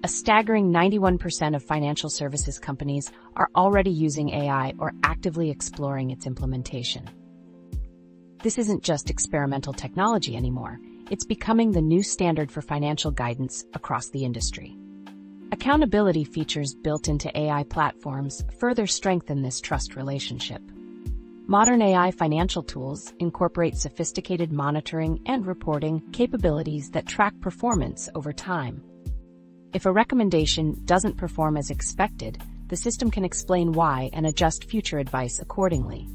A staggering 91% of financial services companies are already using AI or actively exploring its implementation. This isn't just experimental technology anymore. It's becoming the new standard for financial guidance across the industry. Accountability features built into AI platforms further strengthen this trust relationship. Modern AI financial tools incorporate sophisticated monitoring and reporting capabilities that track performance over time. If a recommendation doesn't perform as expected, the system can explain why and adjust future advice accordingly.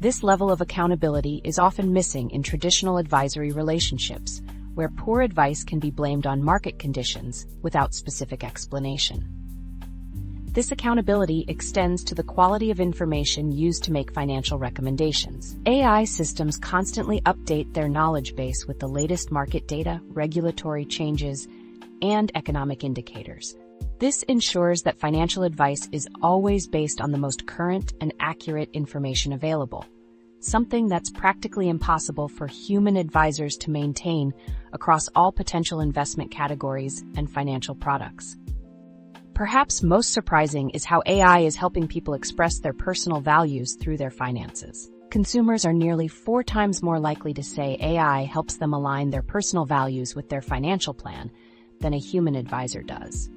This level of accountability is often missing in traditional advisory relationships, where poor advice can be blamed on market conditions without specific explanation. This accountability extends to the quality of information used to make financial recommendations. AI systems constantly update their knowledge base with the latest market data, regulatory changes, and economic indicators. This ensures that financial advice is always based on the most current and accurate information available, something that's practically impossible for human advisors to maintain across all potential investment categories and financial products. Perhaps most surprising is how AI is helping people express their personal values through their finances. Consumers are nearly 4 times more likely to say AI helps them align their personal values with their financial plan than a human advisor does.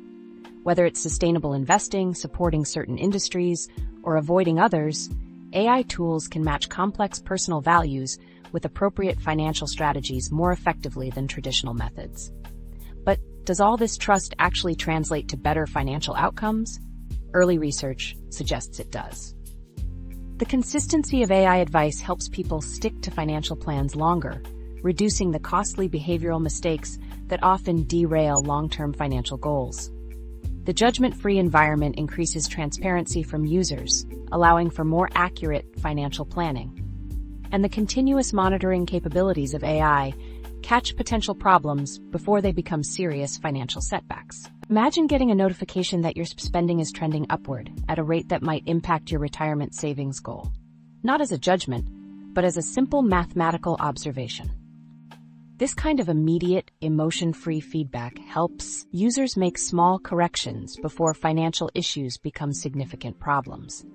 Whether it's sustainable investing, supporting certain industries, or avoiding others, AI tools can match complex personal values with appropriate financial strategies more effectively than traditional methods. But does all this trust actually translate to better financial outcomes? Early research suggests it does. The consistency of AI advice helps people stick to financial plans longer, reducing the costly behavioral mistakes that often derail long-term financial goals. The judgment-free environment increases transparency from users, allowing for more accurate financial planning. And the continuous monitoring capabilities of AI catch potential problems before they become serious financial setbacks. Imagine getting a notification that your spending is trending upward at a rate that might impact your retirement savings goal. Not as a judgment, but as a simple mathematical observation. This kind of immediate, emotion-free feedback helps users make small corrections before financial issues become significant problems.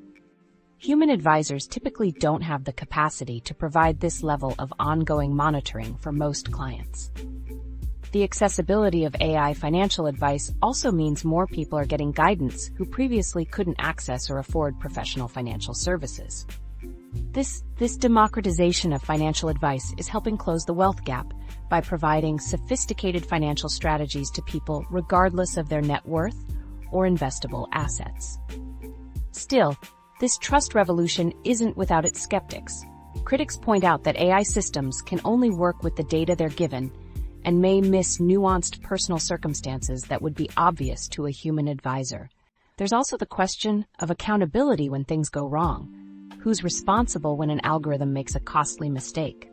Human advisors typically don't have the capacity to provide this level of ongoing monitoring for most clients. The accessibility of AI financial advice also means more people are getting guidance who previously couldn't access or afford professional financial services. This democratization of financial advice is helping close the wealth gap by providing sophisticated financial strategies to people regardless of their net worth or investable assets. Still, this trust revolution isn't without its skeptics. Critics point out that AI systems can only work with the data they're given and may miss nuanced personal circumstances that would be obvious to a human advisor. There's also the question of accountability when things go wrong. Who's responsible when an algorithm makes a costly mistake?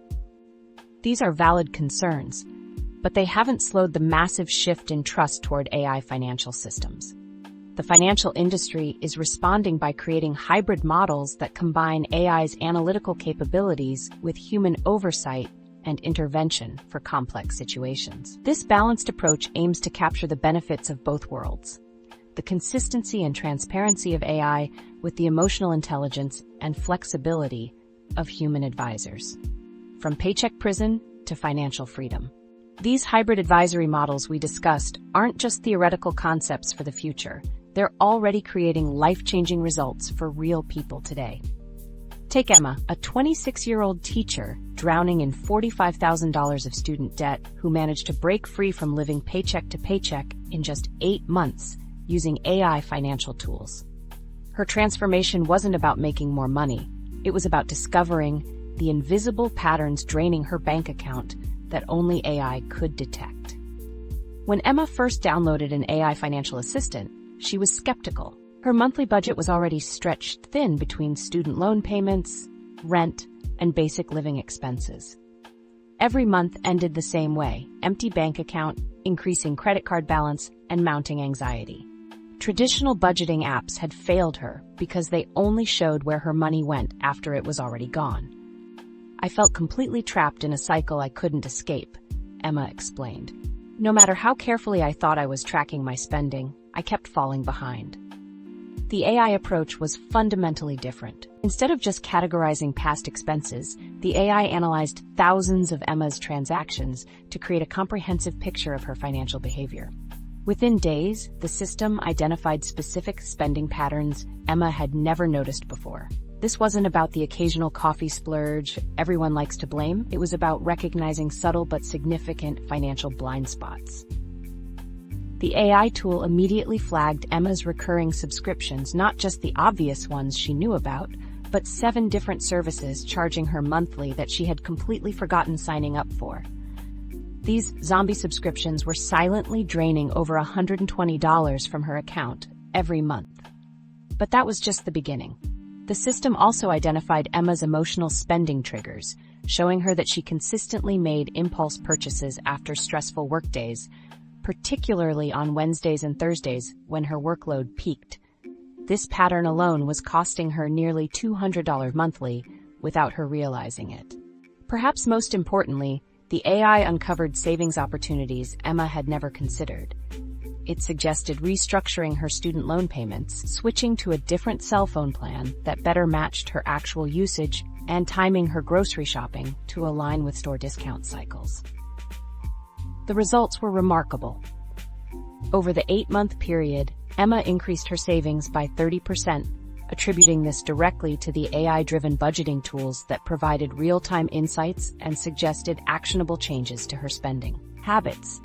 These are valid concerns, but they haven't slowed the massive shift in trust toward AI financial systems. The financial industry is responding by creating hybrid models that combine AI's analytical capabilities with human oversight and intervention for complex situations. This balanced approach aims to capture the benefits of both worlds: the consistency and transparency of AI with the emotional intelligence and flexibility of human advisors. From paycheck prison to financial freedom. These hybrid advisory models we discussed aren't just theoretical concepts for the future. They're already creating life-changing results for real people today. Take Emma, a 26-year-old teacher drowning in $45,000 of student debt who managed to break free from living paycheck to paycheck in just 8 months using AI financial tools. Her transformation wasn't about making more money. It was about discovering the invisible patterns draining her bank account that only AI could detect. When Emma first downloaded an AI financial assistant, she was skeptical. Her monthly budget was already stretched thin between student loan payments, rent, and basic living expenses. Every month ended the same way: empty bank account, increasing credit card balance, and mounting anxiety. Traditional budgeting apps had failed her because they only showed where her money went after it was already gone. "I felt completely trapped in a cycle I couldn't escape," Emma explained. "No matter how carefully I thought I was tracking my spending, I kept falling behind." The AI approach was fundamentally different. Instead of just categorizing past expenses, the AI analyzed thousands of Emma's transactions to create a comprehensive picture of her financial behavior. Within days, the system identified specific spending patterns Emma had never noticed before. This wasn't about the occasional coffee splurge everyone likes to blame. It was about recognizing subtle but significant financial blind spots. The AI tool immediately flagged Emma's recurring subscriptions, not just the obvious ones she knew about, but 7 different services charging her monthly that she had completely forgotten signing up for. These zombie subscriptions were silently draining over $120 from her account every month. But that was just the beginning. The system also identified Emma's emotional spending triggers, showing her that she consistently made impulse purchases after stressful workdays, particularly on Wednesdays and Thursdays when her workload peaked. This pattern alone was costing her nearly $200 monthly without her realizing it. Perhaps most importantly, the AI uncovered savings opportunities Emma had never considered. It suggested restructuring her student loan payments, switching to a different cell phone plan that better matched her actual usage, and timing her grocery shopping to align with store discount cycles. The results were remarkable. Over the 8-month period, Emma increased her savings by 30%, attributing this directly to the AI-driven budgeting tools that provided real-time insights and suggested actionable changes to her spending habits.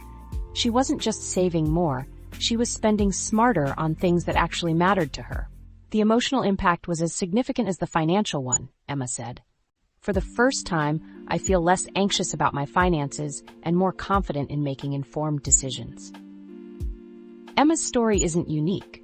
She wasn't just saving more, she was spending smarter on things that actually mattered to her. The emotional impact was as significant as the financial one, Emma said. For the first time, I feel less anxious about my finances and more confident in making informed decisions. Emma's story isn't unique.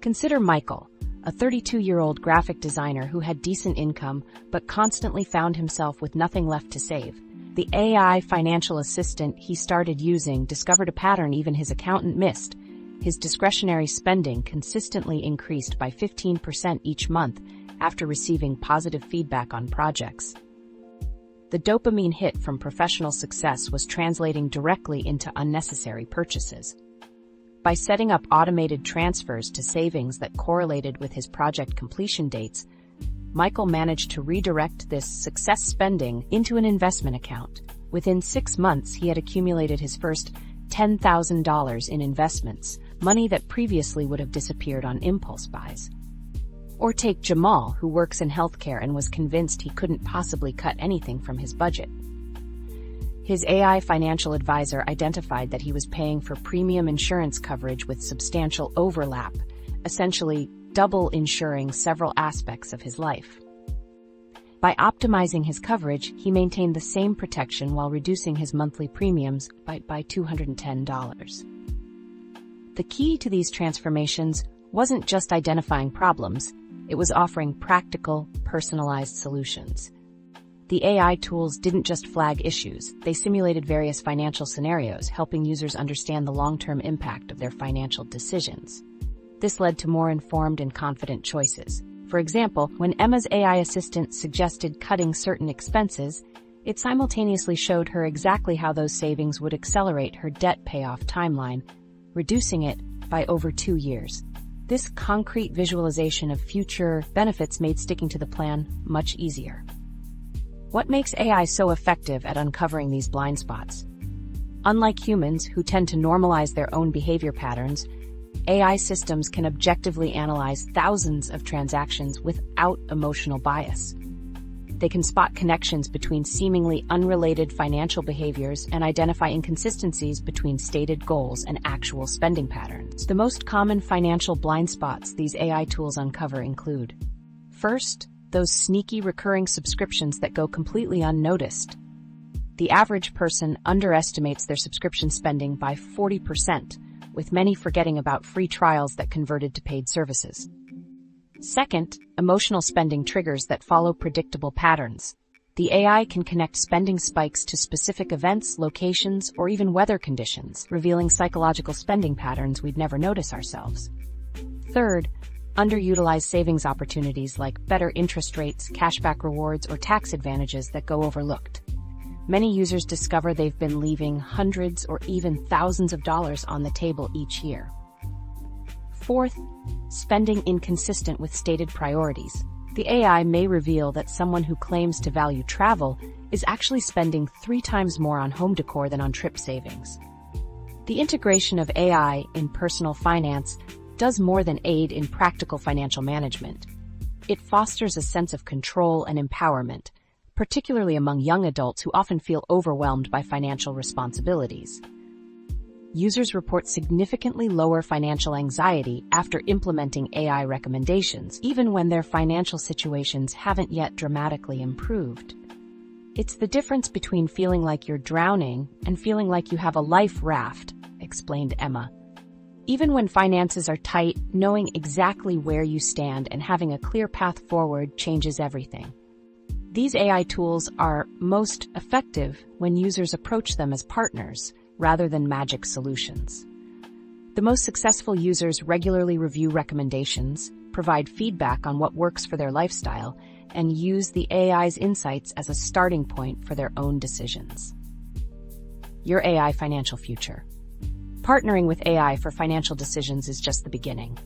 Consider Michael, a 32-year-old graphic designer who had decent income but constantly found himself with nothing left to save. The AI financial assistant he started using discovered a pattern even his accountant missed. His discretionary spending consistently increased by 15% each month after receiving positive feedback on projects. The dopamine hit from professional success was translating directly into unnecessary purchases. By setting up automated transfers to savings that correlated with his project completion dates, Michael managed to redirect this success spending into an investment account. Within 6 months, he had accumulated his first $10,000 in investments, money that previously would have disappeared on impulse buys. Or take Jamal, who works in healthcare and was convinced he couldn't possibly cut anything from his budget. His AI financial advisor identified that he was paying for premium insurance coverage with substantial overlap, essentially double insuring several aspects of his life. By optimizing his coverage, he maintained the same protection while reducing his monthly premiums by $210. The key to these transformations wasn't just identifying problems, it was offering practical, personalized solutions. The AI tools didn't just flag issues, they simulated various financial scenarios, helping users understand the long-term impact of their financial decisions. This led to more informed and confident choices. For example, when Emma's AI assistant suggested cutting certain expenses, it simultaneously showed her exactly how those savings would accelerate her debt payoff timeline, reducing it by over 2 years. This concrete visualization of future benefits made sticking to the plan much easier. What makes AI so effective at uncovering these blind spots? Unlike humans, who tend to normalize their own behavior patterns, AI systems can objectively analyze thousands of transactions without emotional bias. They can spot connections between seemingly unrelated financial behaviors and identify inconsistencies between stated goals and actual spending patterns. The most common financial blind spots these AI tools uncover include: first, those sneaky recurring subscriptions that go completely unnoticed. The average person underestimates their subscription spending by 40%, with many forgetting about free trials that converted to paid services. Second, emotional spending triggers that follow predictable patterns. The AI can connect spending spikes to specific events, locations, or even weather conditions, revealing psychological spending patterns we'd never notice ourselves. Third, underutilized savings opportunities like better interest rates, cashback rewards, or tax advantages that go overlooked. Many users discover they've been leaving hundreds or even thousands of dollars on the table each year. Fourth, spending inconsistent with stated priorities. The AI may reveal that someone who claims to value travel is actually spending 3 times more on home decor than on trip savings. The integration of AI in personal finance does more than aid in practical financial management. It fosters a sense of control and empowerment, particularly among young adults who often feel overwhelmed by financial responsibilities. Users report significantly lower financial anxiety after implementing AI recommendations, even when their financial situations haven't yet dramatically improved. It's the difference between feeling like you're drowning and feeling like you have a life raft, explained Emma. Even when finances are tight, knowing exactly where you stand and having a clear path forward changes everything. These AI tools are most effective when users approach them as partners rather than magic solutions. The most successful users regularly review recommendations, provide feedback on what works for their lifestyle, and use the AI's insights as a starting point for their own decisions. Your AI financial future. Partnering with AI for financial decisions is just the beginning.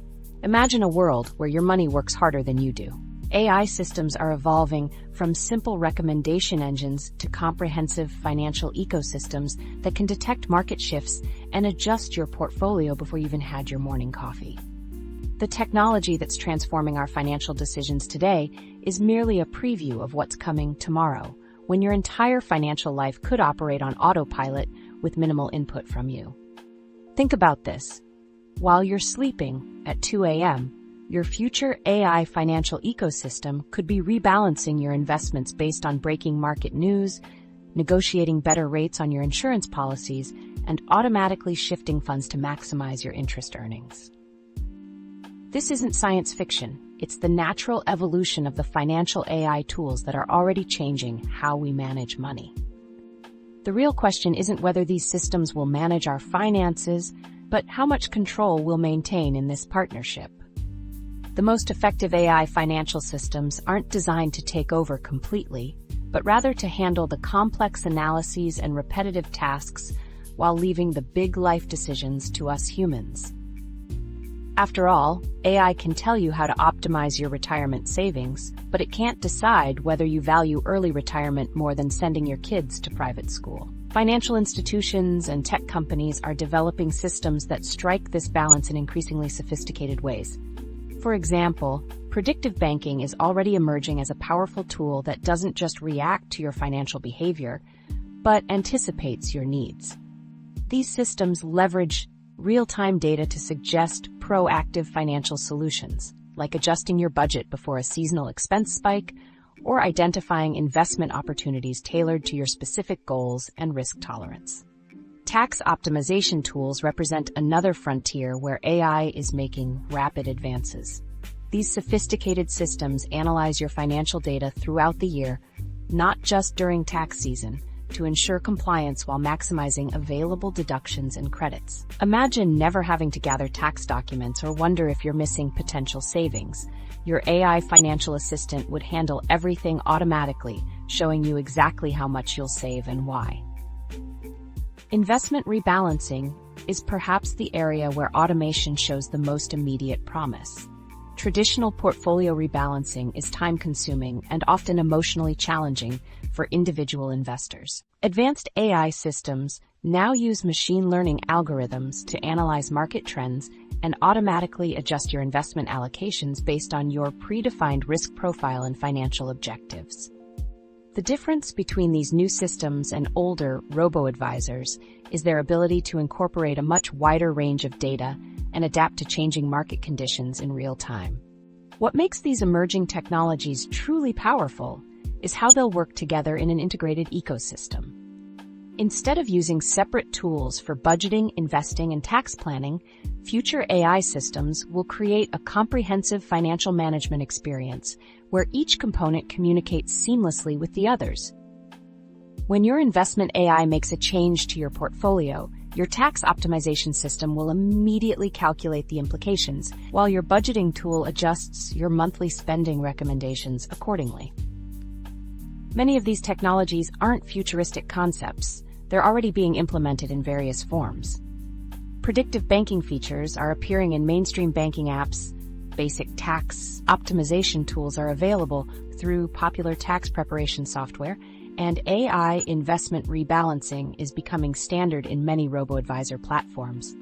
Imagine a world where your money works harder than you do. AI systems are evolving from simple recommendation engines to comprehensive financial ecosystems that can detect market shifts and adjust your portfolio before you even had your morning coffee. The technology that's transforming our financial decisions today is merely a preview of what's coming tomorrow, when your entire financial life could operate on autopilot with minimal input from you. Think about this. While you're sleeping at 2 a.m., your future AI financial ecosystem could be rebalancing your investments based on breaking market news, negotiating better rates on your insurance policies, and automatically shifting funds to maximize your interest earnings. This isn't science fiction. It's the natural evolution of the financial AI tools that are already changing how we manage money. The real question isn't whether these systems will manage our finances, but how much control we'll maintain in this partnership. The most effective AI financial systems aren't designed to take over completely, but rather to handle the complex analyses and repetitive tasks while leaving the big life decisions to us humans. After all, AI can tell you how to optimize your retirement savings, but it can't decide whether you value early retirement more than sending your kids to private school. Financial institutions and tech companies are developing systems that strike this balance in increasingly sophisticated ways. For example, predictive banking is already emerging as a powerful tool that doesn't just react to your financial behavior, but anticipates your needs. These systems leverage real-time data to suggest proactive financial solutions, like adjusting your budget before a seasonal expense spike or identifying investment opportunities tailored to your specific goals and risk tolerance. Tax optimization tools represent another frontier where AI is making rapid advances. These sophisticated systems analyze your financial data throughout the year, not just during tax season, to ensure compliance while maximizing available deductions and credits. Imagine never having to gather tax documents or wonder if you're missing potential savings. Your AI financial assistant would handle everything automatically, showing you exactly how much you'll save and why. Investment rebalancing is perhaps the area where automation shows the most immediate promise. Traditional portfolio rebalancing is time-consuming and often emotionally challenging for individual investors. Advanced AI systems now use machine learning algorithms to analyze market trends and automatically adjust your investment allocations based on your predefined risk profile and financial objectives. The difference between these new systems and older robo-advisors is their ability to incorporate a much wider range of data and adapt to changing market conditions in real time. What makes these emerging technologies truly powerful is how they'll work together in an integrated ecosystem. Instead of using separate tools for budgeting, investing, and tax planning, future AI systems will create a comprehensive financial management experience where each component communicates seamlessly with the others. When your investment AI makes a change to your portfolio, your tax optimization system will immediately calculate the implications, while your budgeting tool adjusts your monthly spending recommendations accordingly. Many of these technologies aren't futuristic concepts. They're already being implemented in various forms. Predictive banking features are appearing in mainstream banking apps. Basic tax optimization tools are available through popular tax preparation software, and AI investment rebalancing is becoming standard in many robo-advisor platforms.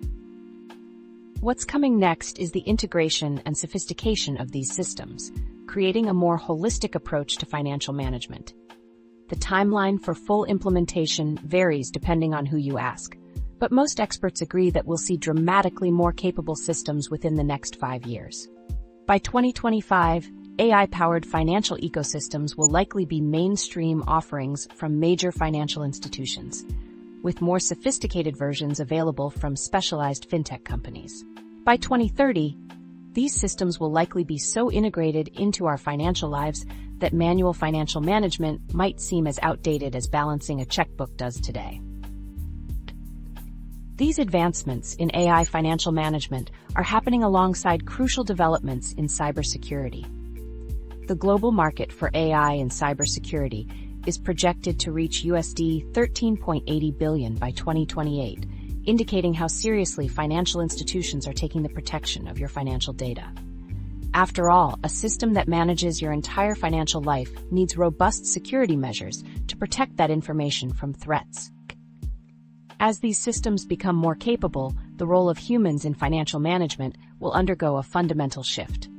What's coming next is the integration and sophistication of these systems, creating a more holistic approach to financial management. The timeline for full implementation varies depending on who you ask, but most experts agree that we'll see dramatically more capable systems within the next 5 years. By 2025, AI-powered financial ecosystems will likely be mainstream offerings from major financial institutions, with more sophisticated versions available from specialized fintech companies. By 2030, these systems will likely be so integrated into our financial lives that manual financial management might seem as outdated as balancing a checkbook does today. These advancements in AI financial management are happening alongside crucial developments in cybersecurity. The global market for AI and cybersecurity is projected to reach USD 13.80 billion by 2028, indicating how seriously financial institutions are taking the protection of your financial data. After all, a system that manages your entire financial life needs robust security measures to protect that information from threats. As these systems become more capable, the role of humans in financial management will undergo a fundamental shift.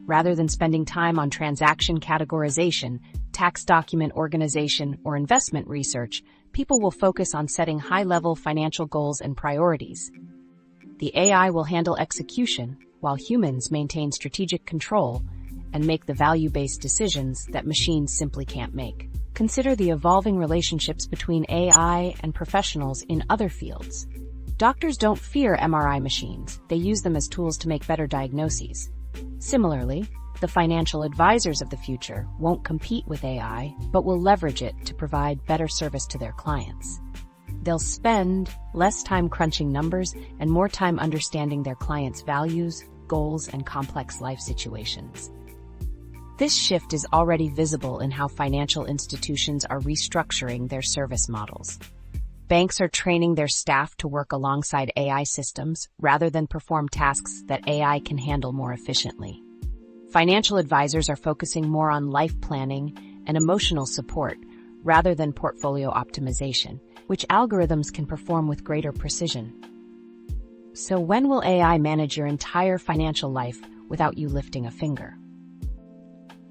Rather than spending time on transaction categorization, tax document organization, or investment research, people will focus on setting high-level financial goals and priorities. The AI will handle execution, while humans maintain strategic control and make the value-based decisions that machines simply can't make. Consider the evolving relationships between AI and professionals in other fields. Doctors don't fear MRI machines, they use them as tools to make better diagnoses. Similarly, the financial advisors of the future won't compete with AI, but will leverage it to provide better service to their clients. They'll spend less time crunching numbers and more time understanding their clients' values, goals, and complex life situations. This shift is already visible in how financial institutions are restructuring their service models. Banks are training their staff to work alongside AI systems rather than perform tasks that AI can handle more efficiently. Financial advisors are focusing more on life planning and emotional support rather than portfolio optimization, which algorithms can perform with greater precision. So when will AI manage your entire financial life without you lifting a finger?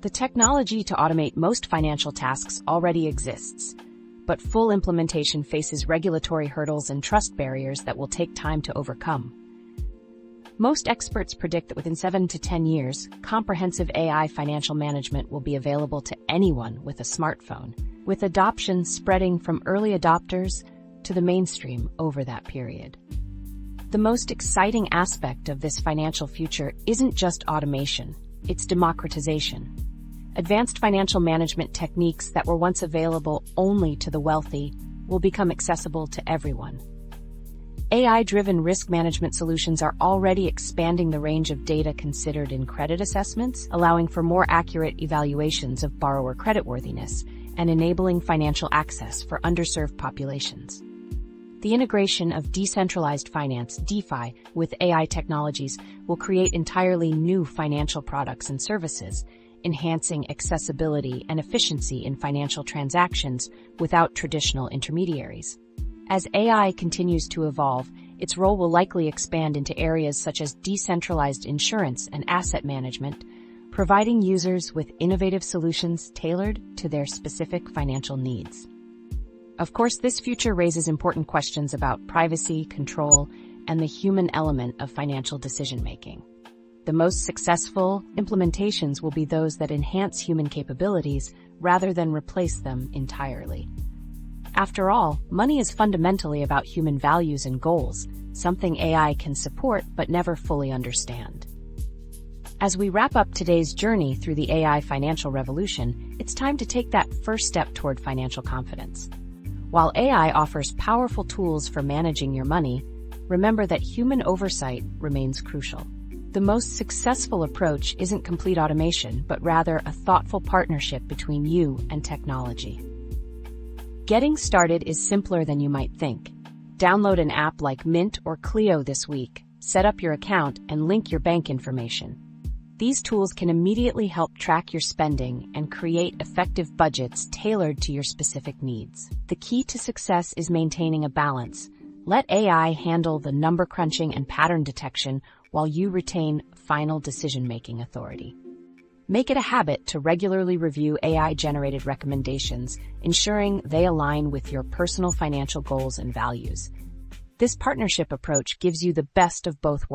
The technology to automate most financial tasks already exists, but full implementation faces regulatory hurdles and trust barriers that will take time to overcome. Most experts predict that within 7 to 10 years, comprehensive AI financial management will be available to anyone with a smartphone, with adoption spreading from early adopters to the mainstream over that period. The most exciting aspect of this financial future isn't just automation, it's democratization. Advanced financial management techniques that were once available only to the wealthy will become accessible to everyone. AI-driven risk management solutions are already expanding the range of data considered in credit assessments, allowing for more accurate evaluations of borrower creditworthiness and enabling financial access for underserved populations. The integration of decentralized finance, DeFi, with AI technologies will create entirely new financial products and services, enhancing accessibility and efficiency in financial transactions without traditional intermediaries. As AI continues to evolve, its role will likely expand into areas such as decentralized insurance and asset management, providing users with innovative solutions tailored to their specific financial needs. Of course, this future raises important questions about privacy, control, and the human element of financial decision-making. The most successful implementations will be those that enhance human capabilities rather than replace them entirely. After all, money is fundamentally about human values and goals, something AI can support but never fully understand. As we wrap up today's journey through the AI financial revolution, it's time to take that first step toward financial confidence. While AI offers powerful tools for managing your money, remember that human oversight remains crucial. The most successful approach isn't complete automation, but rather a thoughtful partnership between you and technology. Getting started is simpler than you might think. Download an app like Mint or Clio this week, set up your account, and link your bank information. These tools can immediately help track your spending and create effective budgets tailored to your specific needs. The key to success is maintaining a balance. Let AI handle the number crunching and pattern detection while you retain final decision-making authority. Make it a habit to regularly review AI-generated recommendations, ensuring they align with your personal financial goals and values. This partnership approach gives you the best of both worlds.